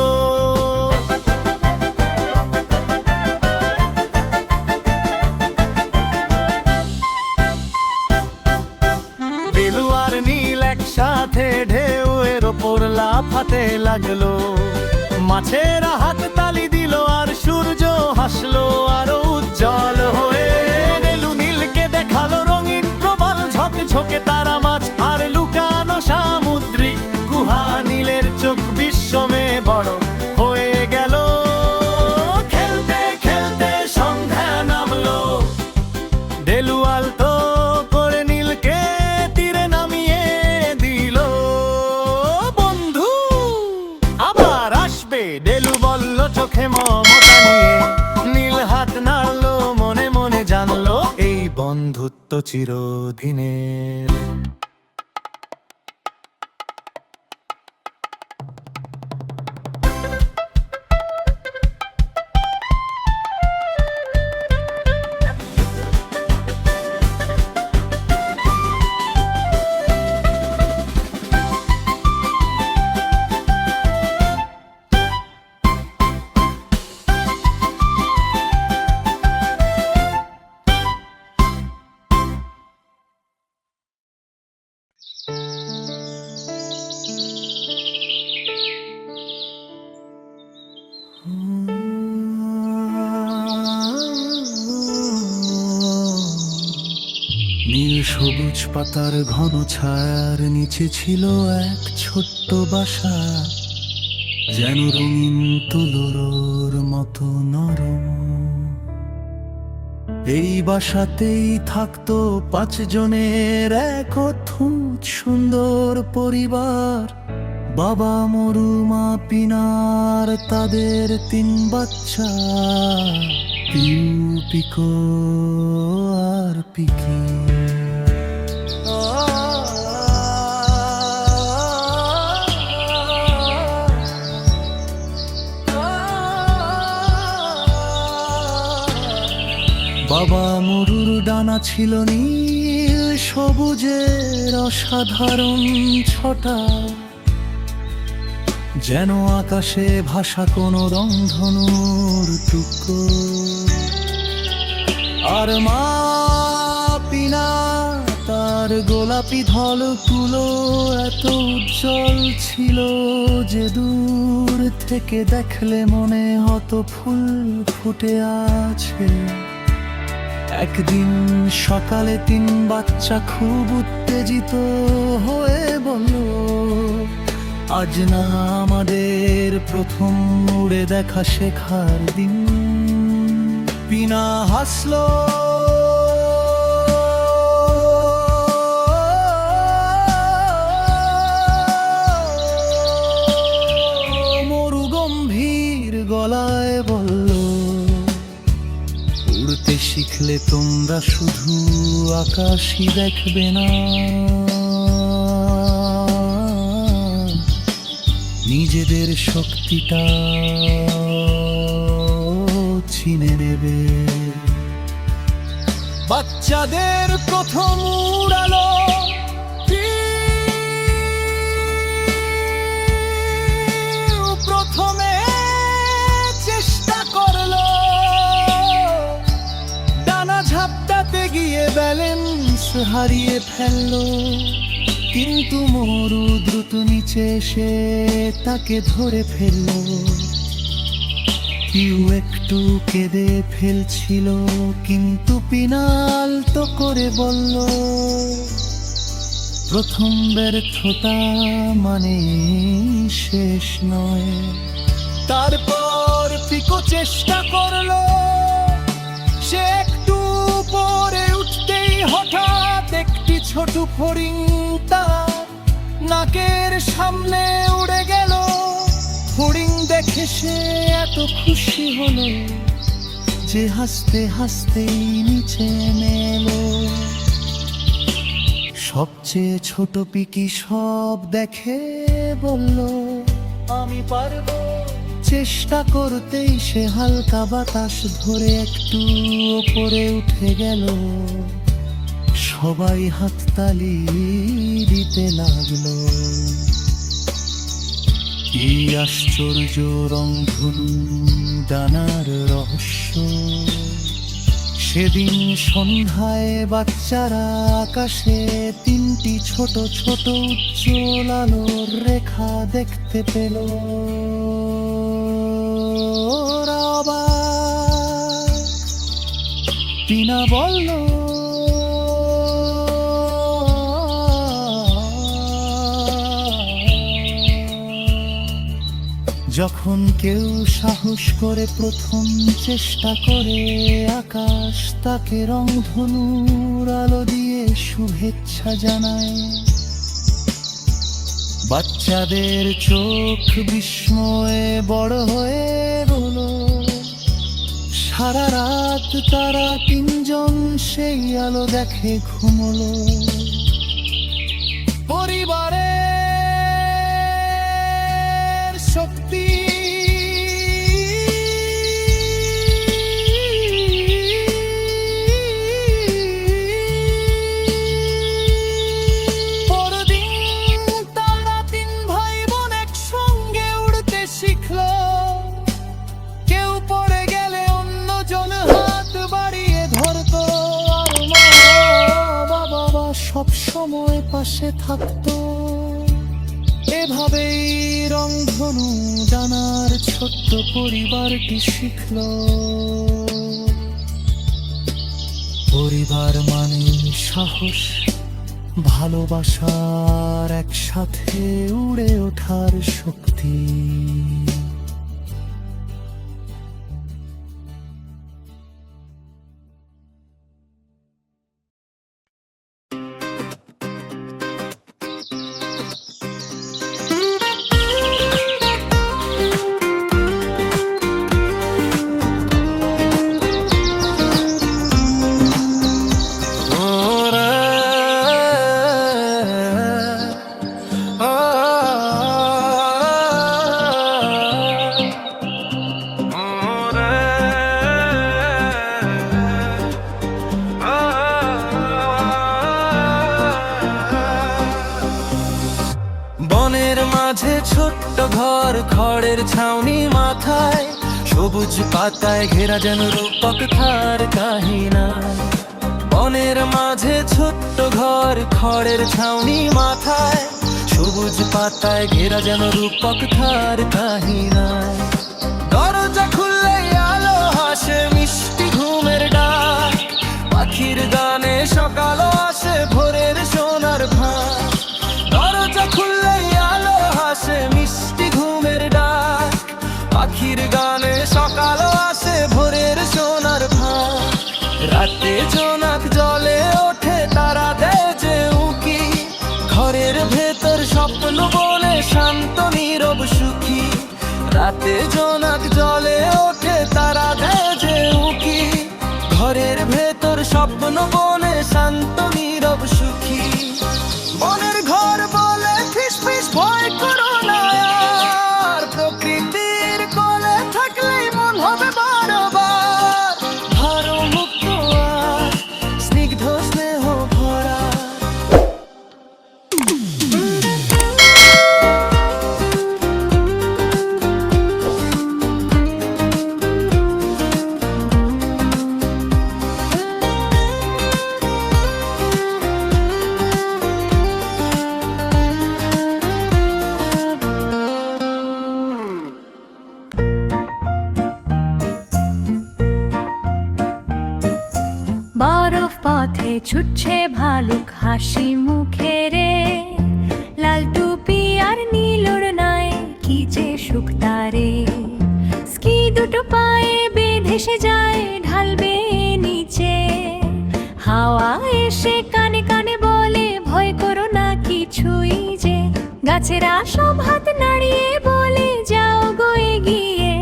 দেলু আর নীল একসাথে ঢেউয়ের ওপর লাফাতে লাগলো। মাছেরা হাত তালি দিল আর সূর্য হাসলো আরো উজ্জ্বল হয়ে। দেলু নীলকে দেখালো রঙিন প্রবাল ঝকঝকে তারা মাছ আর লুকানো সামুদ্রিক গুহা। নীলের চোখ বিস্ময়ে বড় হয়ে গেল। খেলতে খেলতে সন্ধ্যা নামলো। দেলু আলতো করে নীলকে তীরে নামিয়ে দিল। বন্ধু আবার আসবে, দেলু বলল চোখে মমতা নিয়ে। নীল হাত নাড়লো, মনে মনে জানলো এই বন্ধুত্ব চিরদিনের। নীল সবুজ পাতার ঘন ছায়ার নিচে ছিল এক ছোট্ট বাসা, যেন রঙিন তুলোর মতো নরম। এই বাসাতেই থাকতো 5 জনের এক অদ্ভুত সুন্দর পরিবার। বাবা মরু, মা পিনার, তাদের 3 বাচ্চা পিউ, পিকো আর পিকি। বাবা মরুর ডানা ছিল নীল সবুজের অসাধারণ ছটা, যেন আকাশে ভাসা কোনো রংধনুর টুকরো। আর মা পিনা, তার গোলাপি ধলকুলো এত উজ্জ্বল ছিল যে দূর থেকে দেখলে মনে হতো ফুল ফুটে আছে। একদিন সকালে 3 বাচ্চা খুব উত্তেজিত হয়ে বলল, আজ না আমাদের প্রথম উড়ে দেখা শেখার দিন। পিনা হাসলো, মরু গম্ভীর গলায় বলল, উড়তে শিখলে তোমরা শুধু আকাশই দেখবে না, নিজেদের শক্তিটা চিনে নেবে। বাচ্চাদের প্রথম উড়ালো, প্রথমে চেষ্টা করলো, ডানা ঝাপটাতে গিয়ে ব্যালেন্স হারিয়ে ফেললো, কিন্তু মরু দ্রুত নিচে এসে তাকে ধরে ফেললো। পিউ একটু কেঁদে ফেলছিল, কিন্তু পিনাল তো করে বলল, প্রথম ব্যর্থতা মানে শেষ নয়। তারপর পিকো চেষ্টা করলো, সে একটু পরে উঠতেই হঠাৎ একটি ছোট ফড়িং তার নাকের সামনে উড়ে গেল। ফড়িং দেখে সে এত খুশি হলো যে হাসতে হাসতেই নিচে নেমে। সবচেয়ে ছোট পিকি সব দেখে বলল, আমি পারবো। চেষ্টা করতেই সে হালকা বাতাস ধরে একটু ওপরে উঠে গেল। সবাই হাততালি দিতে লাগলো। কি আশ্চর্য রংধনু ডানার রহস্য! সেদিন সন্ধ্যায় বাচ্চারা আকাশে তিনটি ছোট ছোট উজ্জ্বল আলোর রেখা দেখতে পেল। ওরা অবাক। টিনা বলল, যখন কেউ সাহস করে প্রথম চেষ্টা করে, আকাশ তাকে রংধনুর আলো দিয়ে শুভেচ্ছা জানায়। বাচ্চাদের চোখ বিস্ময়ে বড় হয়ে রইল। সারা রাত তারা তিনজন সেই আলো দেখে ঘুমলো। পরিবারের শক্তি পরদিন তারা তিন ভাই বোন একসঙ্গে উড়তে শিখলো। কেউ পড়ে গেলে অন্যজন হাত বাড়িয়ে ধরতো, আর মা বাবা সব সময় পাশে থাকতো। এভাবেই রংধনু ডানার ছোট্ট পরিবারটি শিখল, পরিবার মানে সাহস, ভালোবাসার একসাথে উড়ে ওঠার শক্তি। বনের মাঝে ছোট্ট ঘর, খড়ের ছাউনি মাথায়, সবুজ পাতায় ঘেরা যেন রূপক থার কাহিনা। বনের মাঝে ছোট্ট ঘর, খড়ের ছাউনি মাথায়, সবুজ পাতায় ঘেরা যেন রূপক থার কাহিনা। দরজা খুললে আলো হাসে, মিষ্টি ঘুমের ডাক, পাখির গানে সকাল আসে, ভোরের সোনার ভাত। দরজা খুললে আলো হাসে, মিষ্টি ঘুমের ডাক, পাখির গানে সকাল আসে, ভোরের সোনার ভাত। জোনাক জলে ওঠে তারা দেয় যে উকি, ঘরের ভেতর স্বপ্ন বলে শান্ত নীরব সুখী। রাতে জোনাক জলে ওঠে তারা দেয় যে উকি, ঘরের ভেতর স্বপ্ন বলে শান্ত নীরব সুখী। মনের ঘর বলে ফিস ফিস ভয় করো না আর, প্রকৃতির কোলে থাকলেই মন হবে বারবার ভারমুক্ত আর স্নিগ্ধ স্নেহ ভরা। বরফ পথে ছুটছে ভালুক হাসি মুখে রে, লাল টুপি আর নীল ওড়নায় কি যে সুখ তারে। স্কি দুটো পায়ে বেঁধে সে যায় ঢালবে নিচে, হাওয়া এসে কানে কানে বলে ভয় করো না কিছুই যে। গাছেরা সব হাত নাড়িয়ে বলে যাও গো এগিয়ে,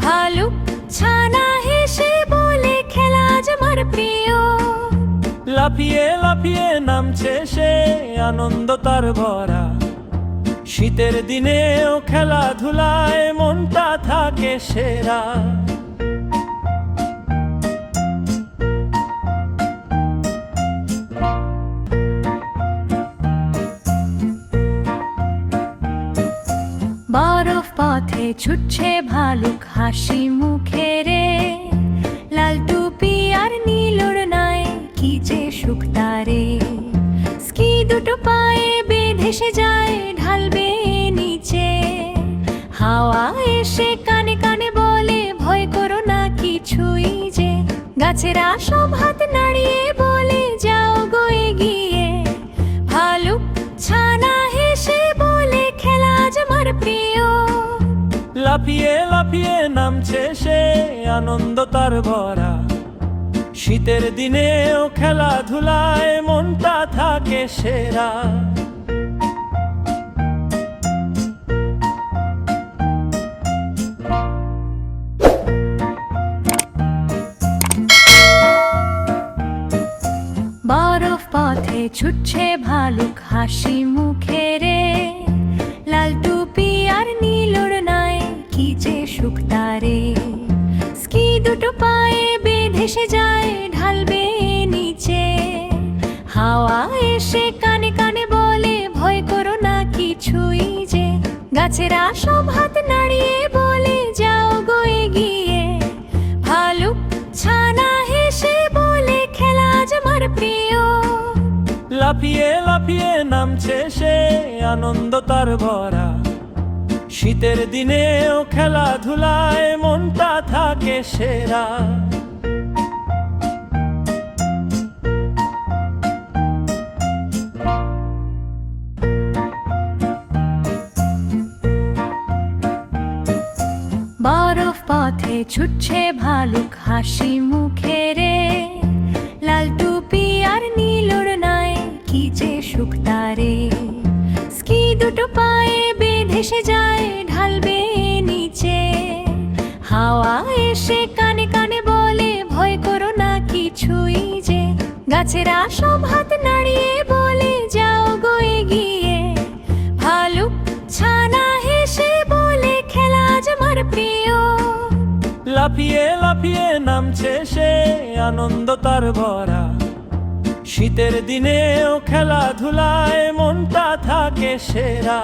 ভালুক ছানা হেসে বলে খেলা আজ আমার প্রিয়। লাফিয়ে লাফিয়ে নামছে সে আনন্দ তার ভরা, শীতের দিনেও খেলাধুলায় মনটা থাকে সেরা। বরফ পথে ছুটছে ভালুক হাসি মুখে রে, লাল টুপি আর নীল ওড়নায় কি যে সুখ তারে। স্কি দুটো পায়ে বেঁধে সে যায় ঢালবে নিচে, হাওয়া এসে কানে কানে বলে ভয় করো না কিছুই যে। গাছেরা সব হাত নাড়িয়ে বলে যাও গো এগিয়ে, ভালুক ছানা হেসে বলে খেলা আজ আমার প্রিয়। লাফিয়ে লাফিয়ে নামছে সে আনন্দ তার ভরা, শীতের দিনেও খেলাধুলায় মনটা থাকে সেরা। বরফ পথে ছুটছে ভালুক হাসি মুখে রে, লাল টুপি আর নীল ওড়নায় কি যে সুখ তারে। স্কি দুটো পায়ে বেঁধে সে যায় ঢালবে নিচে, হাওয়া এসে কানে কানে বলে ভয় করো না কিছুই যে। গাছেরা সব হাত নাড়িয়ে বলে যাও গো এগিয়ে, ভালুক ছানা হেসে বলে খেলা আজ আমার প্রিয়। লাফিয়ে লাফিয়ে নামছে সে আনন্দ তার ভরা, শীতের দিনেও খেলাধুলায় মনটা থাকে সেরা। বরফ পথে ছুটছে ভালুক হাসি মুখে রে, লাল টুপি আর নীল ওড়নায় কি যে সুখ তারে। স্কি দুটো পায়ে বেঁধে সে যায় ঢালবে নিচে, হাওয়া এসে কানে কানে বলে ভয় করো না কিছুই যে। গাছেরা সব হাত নাড়িয়ে বলে যাও গো এগিয়ে, ভালুক ছানা হেসে বলে খেলা আজ আমার প্রিয়। লাফিয়ে লাফিয়ে নামছে সে আনন্দ তার ভরা, শীতের দিনেও খেলাধুলায় মনটা থাকে সেরা।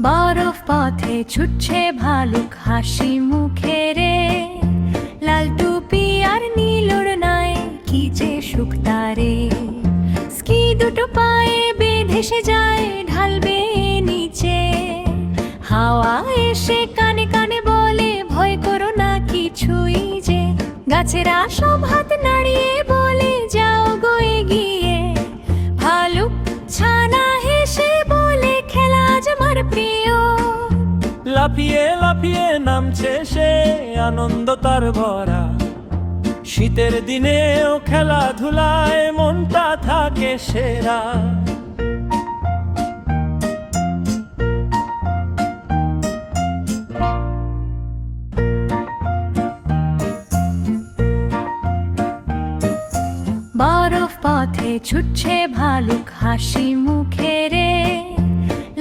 বরফ পথে ছুটছে ভালুক হাসি মুখে রে, লাল টুপি আর নীল ওড়নায় কি যে সুখ তারে। স্কি দুটো পায়ে বেঁধে সে যায় ঢালবে নিচে, হাওয়া এসে কানে কানে বলে ভয় করো না কিছুই যে। গাছেরা সব হাত নাড়িয়ে বলে যাও গো এগিয়ে, ভালুক ছানা লাফিয়ে লাফিয়ে নামছে সে, আনন্দ তার ভরা। শীতের দিনেও খেলাধুলায় মনটা থাকে সেরা। বরফ পথে ছুটছে ভালুক হাসি মুখে রে,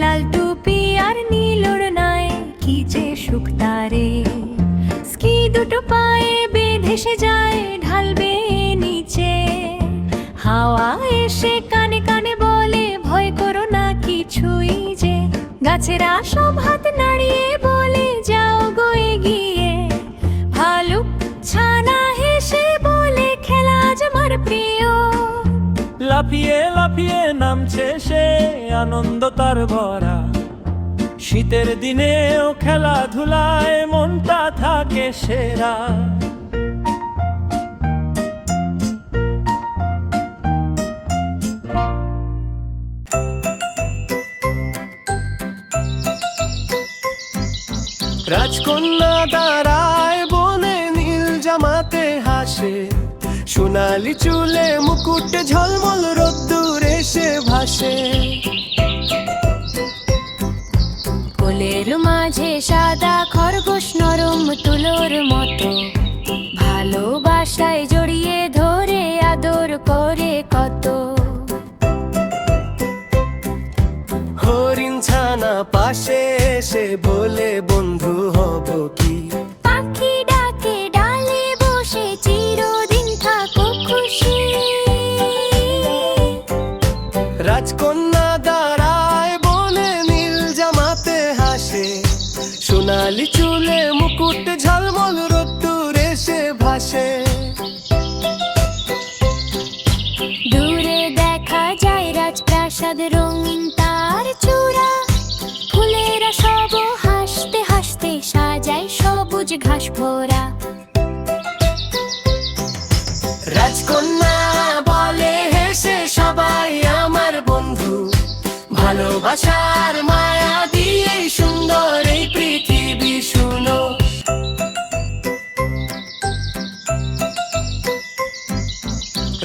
লাল টুপি আর নীল ওড়নায় কি যে সুখ তারে। স্কি দুটো পায়ে বেঁধে সে যায় ঢাল বেয়ে নিচে, হাওয়া এসে কানে কানে বলে ভয় করো না কিছুই যে। গাছেরা সব হাত নাড়িয়ে বলে যাও গো এগিয়ে, ভালুক ছানা হেসে বলে খেলা আজ আমার প্রিয়। লাফিয়ে লাফিয়ে নামছে সে, আনন্দ তার ভরা। শীতের দিনেও খেলাধুলায় মনটা থাকে সেরা। রাজকন্যা দাঁড়ায় বনে, নীল জামাতে হাসে। সোনালি চুলে মুকুট ঝলমল রোদ্দুর এসে ভাসে। কোলের মাঝে সাদা খরগোশ নরম তুলোর মতো, ভালোবাসায় জড়িয়ে ধরে আদর করে কত। হরিণ ছানা পাশে এসে বলে বন্ধু হব কি। পাখি ডাকে ডালে বসে চিরদিন থাকো খুশি। রাজকন্যা দাঁড়ায় বনে, নীল জামাতে হাসে। সোনালি চুলে মুকুট ঝলমল রোদ্দুর এসে ভাসে। দূরে দেখা যায় রাজপ্রাসাদ রঙিন তার চূড়া, ফুলেরা সব হাসতে হাসতে সাজায় সবুজ ঘাস ভরা। রাজকন্যা বলে হেসে সবাই আমার বন্ধু, ভালোবাসার মায়া দিয়ে সুন্দর এই পৃথিবী শুনো।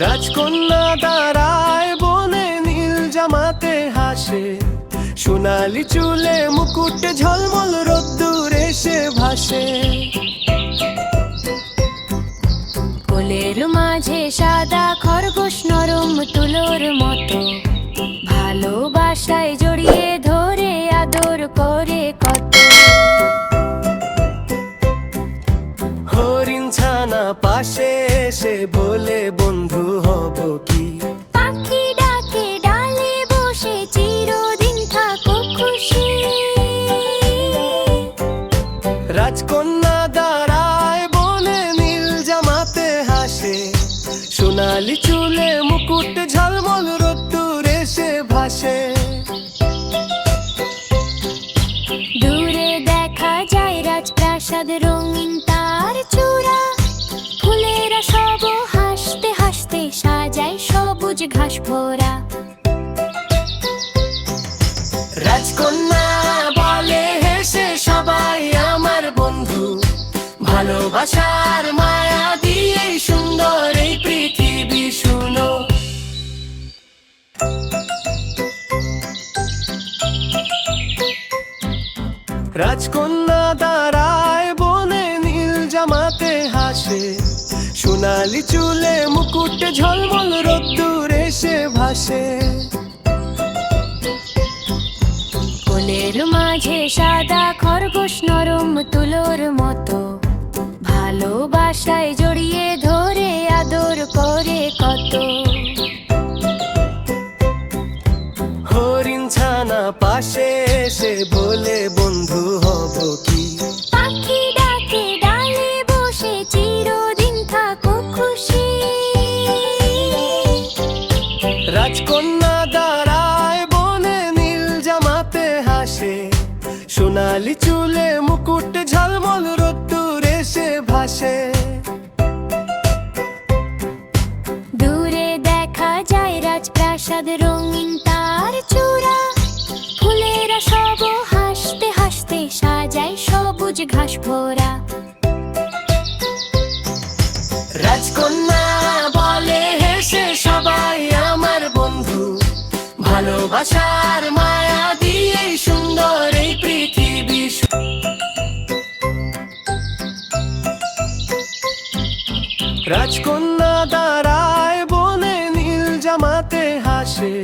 রাজকন্যা দাঁড়ায় বনে, নীল জামাতে হাসে। সোনালি চুলে মুকুট ঝলমল রোদ্দুর এসে ভাসে। কোলের মাঝে সাদা খরগোশ নরম তুলোর মতো, ভালোবাসায় জড়িয়ে ধরে আদর করে কত। হরিণ ছানা পাশে এসে বলে বন্ধু হব কি। পাখি ডাকে ডালে বসে চিরদিন থাকো খুশি। রাজকন্যা দাঁড়ায় বনে, নীল জামাতে হাসে। সোনালি চুলে মুকুট ঝলমল রোদ্দুর এসে ভাসে। দূরে দেখা যায় রাজপ্রাসাদ রঙিন তার চূড়া, ফুলেরা সব হাসতে হাসতে সাজায় সবুজ ঘাস ভরা। রাজকন্যা বলে হেসে সবাই আমার বন্ধু, ভালোবাসার মায়া দিয়ে সুন্দর এই পৃথিবী শুনো। রাজকন্যা দাঁড়ায় বনে, নীল জামাতে হাসে। সোনালি চুলে মুকুট ঝলমল রোদ্দুর এসে ভাসে। কোলের মাঝে সাদা খরগোশ নরম তুলোর মতো, ভালোবাসায় জড়িয়ে ধরে আদর করে কত। হরিণ ছানা পাশে এসে বলে বন্ধু হব কি। পাখি ডাকে ডালে বসে চিরদিন থাকো খুশি। রাজকন্যা দাঁড়ায় বনে, নীল জামাতে হাসে। সোনালি চুলে মুকুট ঝলমল রোদ্দুর এসে ভাসে। দূরে দেখা যায় রাজপ্রাসাদ রঙিন তার চূড়া, ফুলেরা সব হাসতে হাসতে সাজায় ঘাস ভরা। রাজকন্যা বলে হেসে সবাই আমার বন্ধু, ভালোবাসার মায়া দিয়ে সুন্দর এই পৃথিবী। রাজকন্যা দাঁড়ায় বনে, নীল জামাতে হাসে,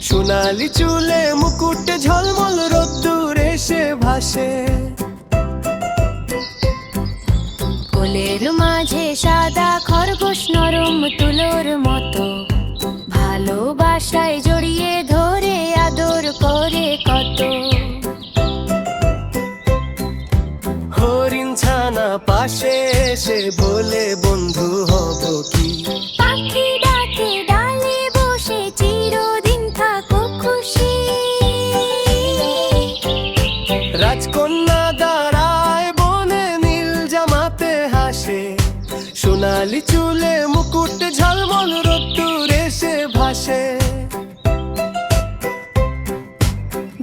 সোনালি চুলে মুকুট ঝলমল রোদ্দুর এসে ভাসে। কোলের মাঝে সাদা খরগোশ নরম তুলোর মতো, ভালোবাসায় জড়িয়ে ধরে আদর করে কত। হরিণ ছানা পাশে এসে বলে বন্ধু হব কি। পাখি ডাকে ডালে বসে চিরদিন থাকো খুশি। রাজকন্যা দাঁড়ায় বনে, নীল জামাতে হাসে, সোনালি চুলে মুকুট ঝলমল রোদ্দুর এসে ভাসে।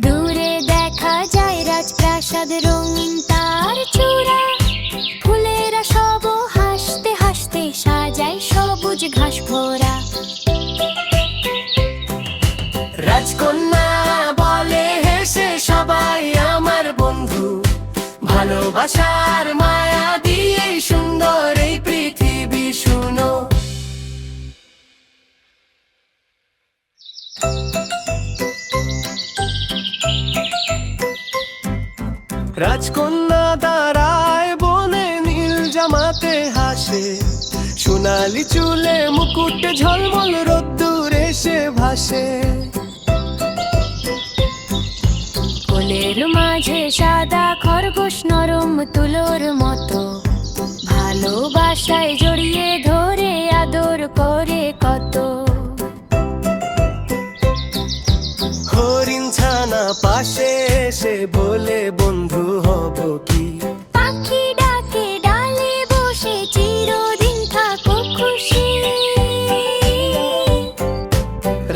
দূরে দেখা যায় রাজপ্রাসাদ, রঙিন তার চূড়া, ফুলেরা সব হাসতে হাসতে সাজায় সবুজ ঘাস ভরা। রাজকন্যা বলে হেসে সবাই আমার বন্ধু, ভালোবাসার মায়া দিয়ে সুন্দর এই পৃথিবী। শুনো, রাজকন্যা দাঁড়ায় বনে, নীল জামাতে হাসে, সোনালি চুলে মুকুট ঝলমল রোদ্দুর এসে ভাসে। কোলের মাঝে সাদা খরগোশ নরম তুলোর মতো, ভালোবাসায় জড়িয়ে ধরে আদর করে কত। হরিণ ছানা পাশে এসে বলে বন্ধু হব কি। পাখি ডাকে ডালে বসে চিরদিন থাকো খুশি।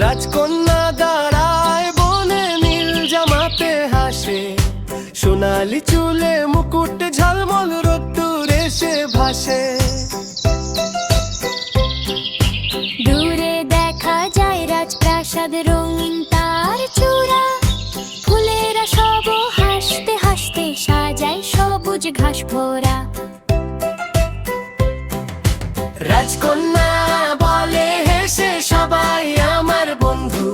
রাজকন্যা দাঁড়ায় বনে, নীল জামাতে হাসে, সোনালি চুলে মুকুট ঝলমল রোদ্দুর এসে ভাসে। দূরে দেখা যায় রাজপ্রাসাদ, রঙিন তার চূড়া, ফুলেরা সব হাসতে হাসতে সাজায় সবুজ ঘাস ভরা। রাজকন্যা বলে হেসে সবাই আমার বন্ধু,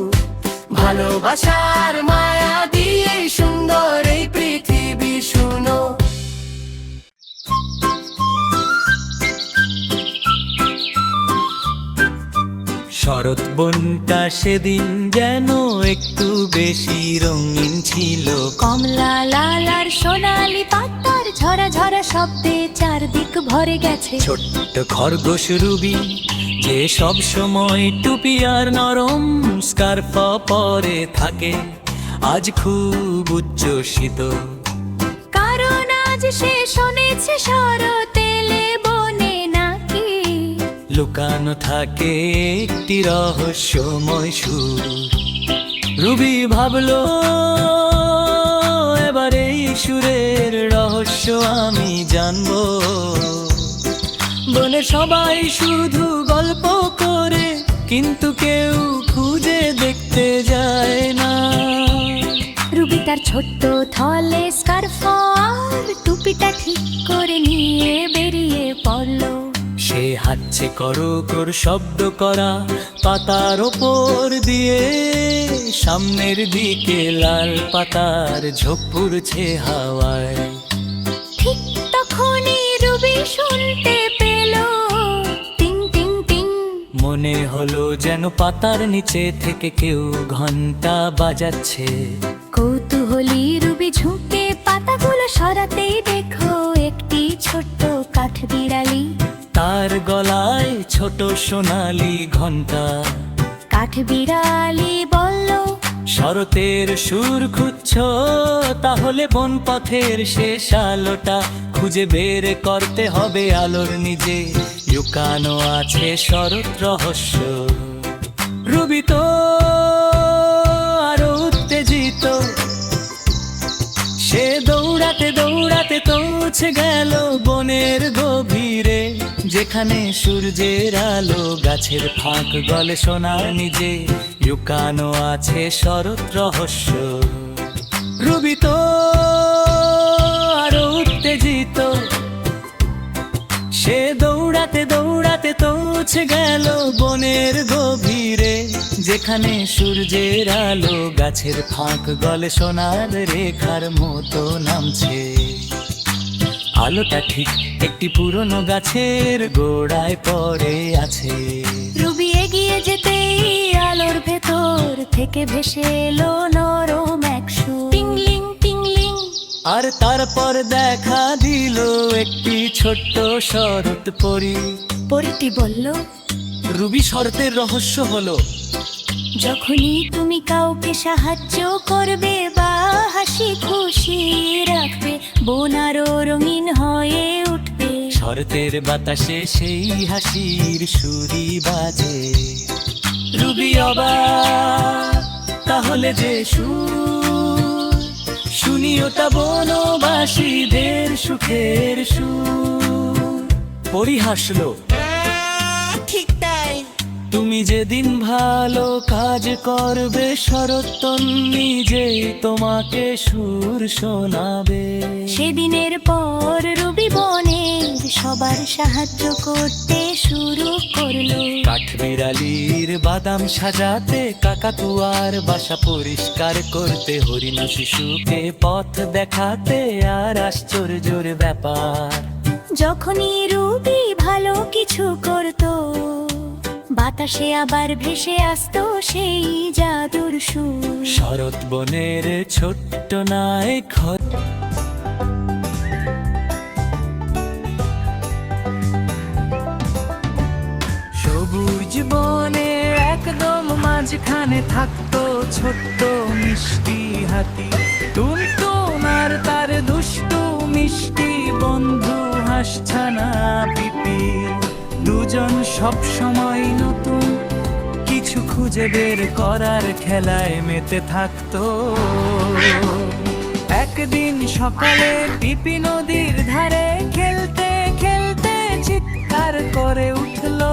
ভালোবাসার মায়া দিয়ে সুন্দর এই পৃথিবী। শুনো, শরৎ বনটা সেদিন যেন একটু বেশি রঙিন ছিল। কমলা লাল আর সোনালি পাতার ঝরা ঝরা শব্দে চারদিক ভরে গেছে। ছোট্ট খরগোশ রুবি যে সব সময় টুপি আর নরম স্কার্ফ পরে থাকে, আজ খুব উচ্ছ্বসিত, কারণ আজ সে শুনেছে শরৎ এলে বনে নাকি। লুকানো থাকে একটি রহস্যময় সুর। রুবি ভাবলো এবার এই সুরের রহস্য আমি জানবো। বনে সবাই শুধু গল্প করে, কিন্তু কেউ খুঁজে দেখতে যায় না। রুবি তার ছোট্ট থলে স্কার্ফ আর টুপিটা ঠিক করে নিয়ে বেরিয়ে পড়লো। সে হাঁটছে করকর শব্দ করা পাতার ওপর দিয়ে, সামনের দিকে লাল পাতার ঝোপ উড়ছে হাওয়ায়। ঠিক তখনই রুবি শুনতে পেল টিং টিং টিং। মনে হলো যেন পাতার নিচে থেকে কেউ ঘন্টা বাজাচ্ছে। কৌতূহলী রুবি ঝুঁকে পাতাগুলো সরাতেই দেখো একটি ছোট্ট কাঠবিড়ালি। তার গলায় ছোট সোনালি ঘন্টা। কাঠবিড়ালি বলল, শরতের সুর খুঁজছো, তাহলে বন পথের শেষ আলোটা খুঁজে বের করতে হবে আলোর নিজে। লুকানো আছে শরৎ রহস্য। রুবি তো আরো উত্তেজিত, সে দৌড়াতে দৌড়াতে পৌঁছে গেল বনের গভীরে, যেখানে সূর্যের আলো গাছের ফাঁক গলে সোনার নিজে লুকানো আছে শরৎ রহস্য। রুবি তো আরো উত্তেজিত, সে দৌড়াতে দৌড়াতে পৌঁছে গেল বনের গভীরে, যেখানে সূর্যের আলো গাছের ফাঁক গলে সোনার রেখার মতো নামছে। আলোটা ঠিক একটি পুরনো গাছের গোড়ায় পড়ে আছে। রুবি এগিয়ে যেতেই আলোর ভেতর থেকে ভেসে এলো নরম এক সুর, টিংলিং টিংলিং। আর তারপর দেখা দিল একটি ছোট্ট শরৎ পরী। পরীটি বলল, রুবি শরতের রহস্য হলো, যখনই তুমি কাউকে সাহায্য করবে বা হাসি খুশি রাখবে, বন আরো রঙিন হয়ে উঠবে। শরতের বাতাসে সেই হাসির সুরি বাজে। রুবি অবাক, তাহলে যে সুর, শুনি ওটা বনবাসীদের সুখের সুর। পরি হাসলো, ঠিক তাই। তুমি যেদিন ভালো কাজ করবে, শরৎ নিজেই তোমাকে সুর শোনাবে। সেদিনের পর রুবি বনের সবার সাহায্য করতে শুরু করলো। কাঠবিড়ালির বাদাম সাজাতে, কাকাতুয়ার বাসা পরিষ্কার করতে, হরিণ শিশুকে পথ দেখাতে, আর আশ্চর্যের ব্যাপার, যখনই রুবি ভালো কিছু করতো, বাতাসে আবার ভেসে আসতো সেই জাদুর সুর। শরৎ বনের ছোট্ট নায়ক। সবুজ বনে একদম মাঝখানে থাকতো ছোট্ট মিষ্টি হাতি টুনটুন, আর তার দুষ্টু মিষ্টি বন্ধু হাঁসছানা পিপিল। দুজন সব সময় নতুন কিছু খুঁজে বের করার খেলায় মেতে থাকতো। একদিন সকালে পিপি নদীর ধারে খেলতে খেলতে চিৎকার করে উঠলো,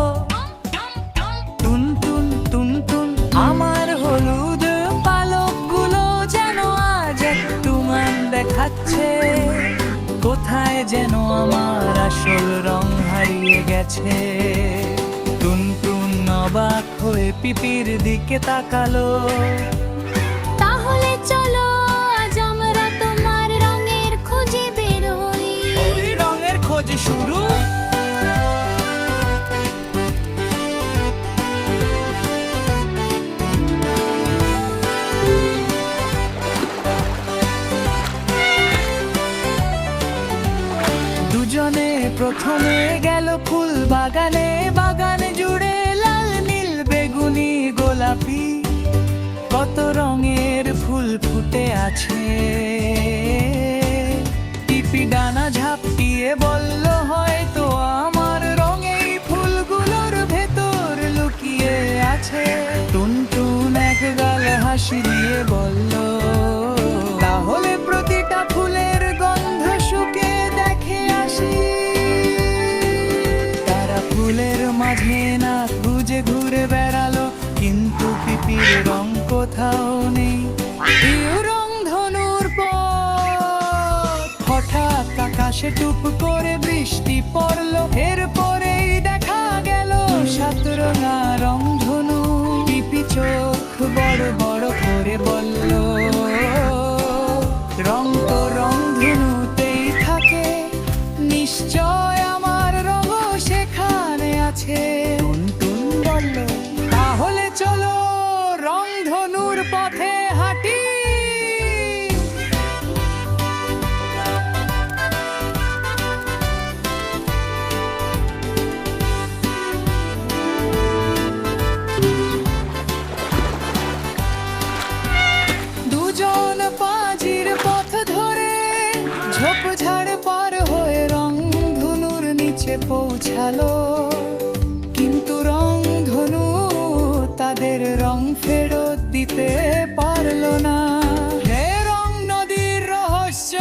টুনটুন টুনটুন, আমার হলুদ পালকগুলো যেন আজ একটু মান দেখাচ্ছে। কোথায় যেন আমার আসল রং হারিয়ে গেছে। টুনটুন অবাক হয়ে পিপির দিকে তাকালো। তাহলে চলো আজ আমরা তোমার রঙের খোঁজে বেরোই। ওই রঙের খোঁজ শুরু। দুজনে প্রথমে গেল ফুল বাগানে, বাগান জুড়ে লাল নীল বেগুনি গোলাপি কত রঙের ফুল ফুটে আছে। টিপি ডানা ঝাপটিয়ে বলল, হয়তো আমার রঙেই ফুলগুলোর ভেতর লুকিয়ে আছে। টুনটুন এক গাল হাসি দিয়ে বলল, তাহলে প্রতিটা ফুলের গন্ধ শুকে দেখে আসি। তারা ফুলের মাঝে না খুঁজে ঘুরে বেড়ালো, কিন্তু পিপির রং কোথাও নেই। রং ধনুর পথ হঠাৎ আকাশে টুপ করে বৃষ্টি পড়লো, এরপরেই দেখা গেল সাতরঙা রং ধনু। পিপি চোখ বড় বড় করে বলল, রং তো রং ধনুতেই থাকে, নিশ্চয় আমার রঙও সেখানে আছে। টুনটুন বলল, তাহলে চলো রং ধনুর পথে হাঁটি। দুজন পাজির পথ ধরে ঝোপঝাড় পার হয়ে রং ধনুর নিচে পৌঁছালো, কিন্তু রং ধনু তাদের রং ফেরত দিতে পারলো না। হে রং নদীর রহস্য,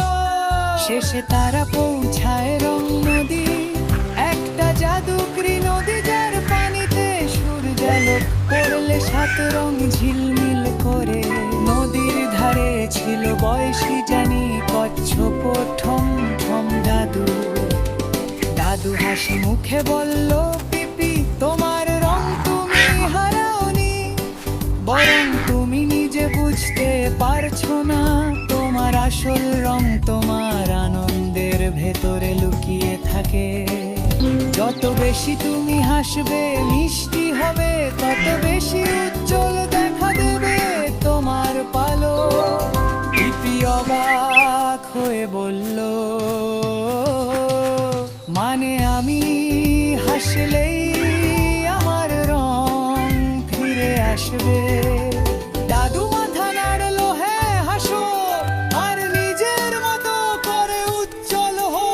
শেষে তারা পৌঁছে জলে সাত রং ঝিলমিল করে। নদীর ধারে ছিল বয়সী জানি কচ্ছপ ঠম ঠম দাদু। দাদু হাসি মুখে বলল, পিপি তোমার রং তুমি হারাওনি, বরং তুমি নিজে বুঝতে পারছো না। তোমার আসল রং তোমার আনন্দের ভেতরে লুকিয়ে থাকে। যত বেশি তুমি হাসবে মিষ্টি হবে, তত বেশি উজ্জ্বল দেখা দেবে তোমার পালো। পিপি অবাক হয়ে বলল, মানে আমি হাসলেই আমার রং ফিরে আসবে? দাদু মাথা নাড়লো, হ্যাঁ হাসো, আর নিজের মতো করে উজ্জ্বল হো।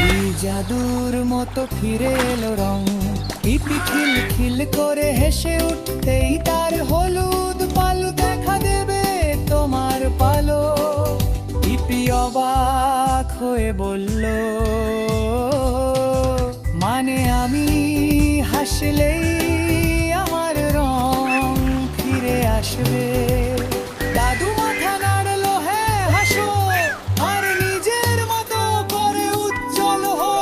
এই জাদুর মতো ফিরে এলো রং। পিপি খিল খিল করে হেসে উঠতেই তার হলুদ পালু দেখা দেবে তোমার পালো। পিপি অবাক হয়ে বলল, মানে আমি হাসলেই আমার রং ফিরে আসবে? দাদু মাথা নাড়লো, হ্যাঁ হাসো, আর নিজের মতো করে উজ্জ্বল হো।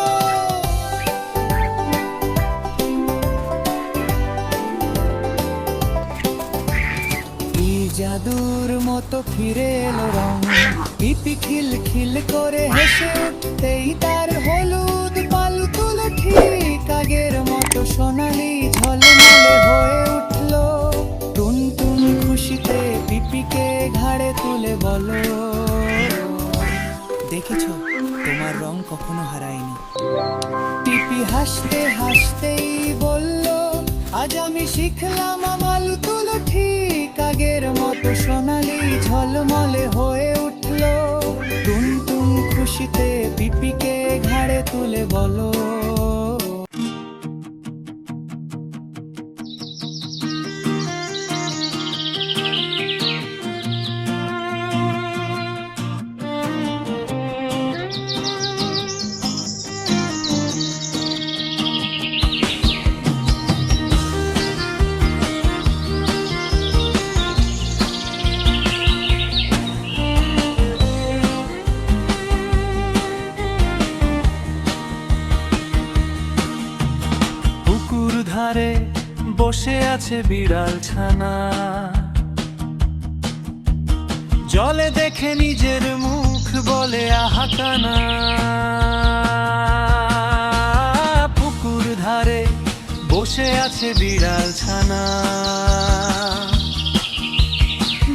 এই জাদুর মতো ফিরে এলো রং। পিপি খিল খিল করে হেসে উঠতেই তার হলুদ পালু তুলো ঠিক আগের মতো সোনালি ঝলমলে হয়ে উঠলো। টুনটুন খুশিতে পিপিকে ঘাড়ে তুলে বলো, দেখেছো তোমার রং কখনো হারায়নি। পিপি হাসতে হাসতেই বলল, আজ আমি শিখলাম আমার তুলো ঠিক আগের মতো সোনালি ঝলমলে হয়ে উঠলো। টুনটুন খুশিতে পিপিকে ঘাড়ে তুলে বলো, ধারে বসে আছে বিড়াল ছানা। জলে দেখে নিজের মুখ বলে আহা কানা। পুকুর ধারে বসে আছে বিড়াল ছানা।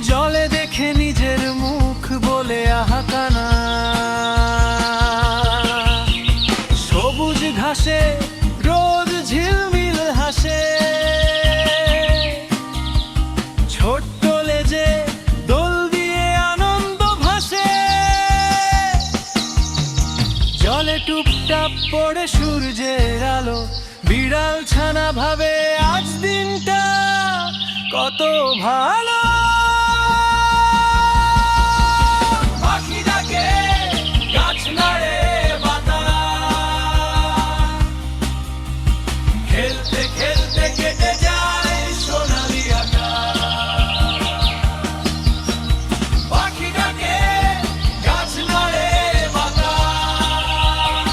জলে দেখে নিজের মুখ বলে আহা কানা। সবুজ ঘাসে রোদ ঝিলমিল হাসে। ছোট্ট লেজে দোল দিয়ে আনন্দ ভাসে। জলে টুপটাপ পড়ে সূর্যের আলো। বিড়াল ছানা ভাবে আজ দিনটা কত ভালো। পাখি ডাকে, গাছ নাড়ে, খেলতে খেলতে কেটে যায় সোনালি আকাশ। পাখি ডাকে, গাছ নাড়ে, বাতাস।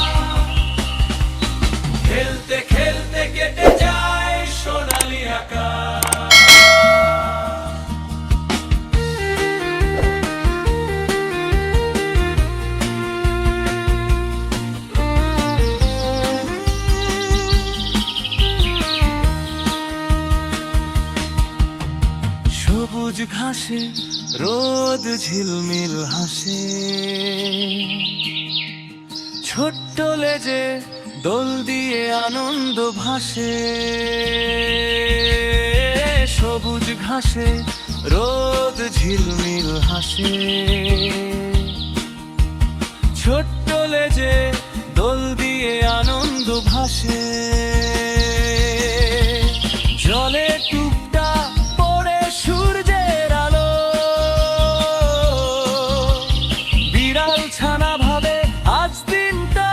খেলতে খেলতে কেটে যায় সোনালি আকাশ। সবুজ ঘাসে রোদ ঝিলমিল হাসে। ছোট্ট লেজে দোল দিয়ে আনন্দ ভাসে। সবুজ ঘাসে রোদ ঝিলমিল হাসে। ছোট্ট লেজে দোল দিয়ে আনন্দ ভাসে। জলে টুকটা পড়ে সূর্যের আলো। বিড়াল ছানা ভাবে আজ দিনটা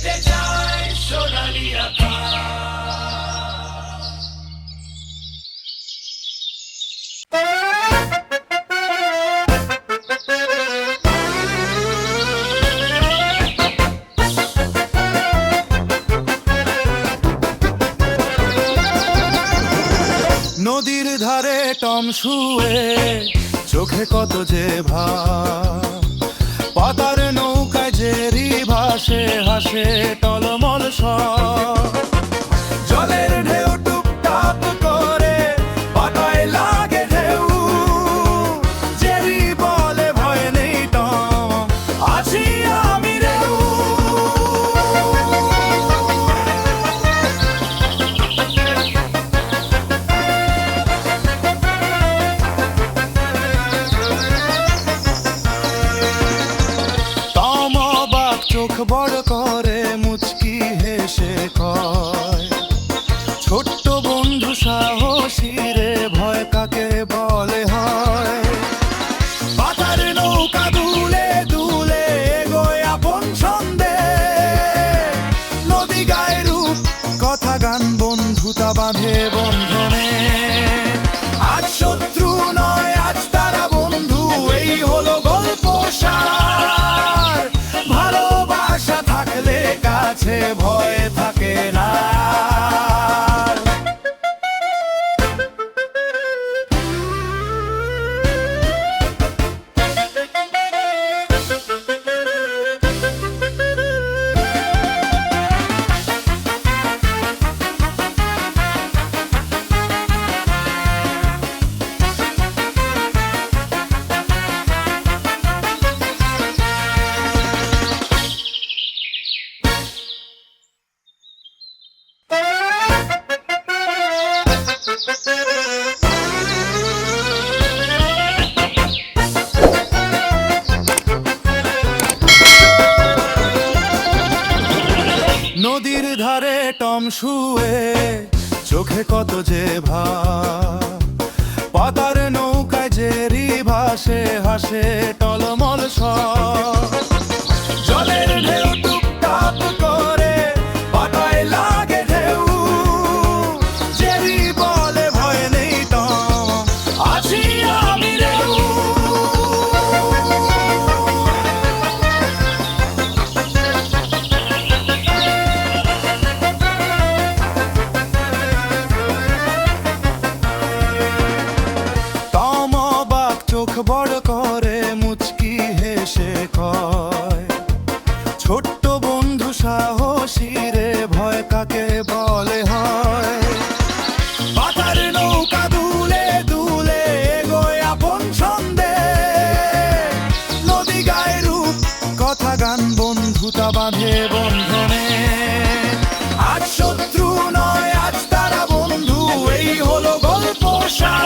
দেখতে চাই সোনালি আকাশ। নদীর ধারে টম শুয়ে চোখে কত যে ভাব, পাতার নৌকায় জেরি ভাসে হাসে টলমল সব। জলের ঢেউ টুপটাপ করে পাতায় লাগে ঢেউ, জেরি বলে ভয় নেই টম, আছি আমি রেউ। চোখ বড় করে মুচকি হেসে কয়, ছোট্ট বন্ধু সাহসী রে, ভয় কাকে বলে হয়। পাতার নৌকা দুলে দুলে এগোয় আপন ছন্দে, নদী গায়ে রূপ কথা গান বন্ধুতা বাঁধে বন্ধনে। আজ শত্রু নয় আজ তারা বন্ধু, এই হলো গল্প সার। ভালোবাসা থাকলে কাছে ভয় থাকে না। নদীর ধারে টম শুয়ে চোখে কত যে ভাব, পাতার নৌকায় জেরি ভাসে হাসে টলমল সব। জলের ঢেউ টুপটাপ করে পাতায় লাগে ঢেউ, জেরি বলে ভয় নেই টম, আছি আমি রেউ। চোখ বড় করে মুচকি হেসে কয়, ছোট্ট বন্ধু সাহসী রে, ভয় কাকে বলে হয়। পাতার নৌকা দুলে দুলে এগোয় আপন ছন্দে, নদী গায়ে রূপ কথা গান বন্ধুতা বাঁধে বন্ধনে। আজ শত্রু নয় আজ তারা বন্ধু, এই হলো গল্প সার।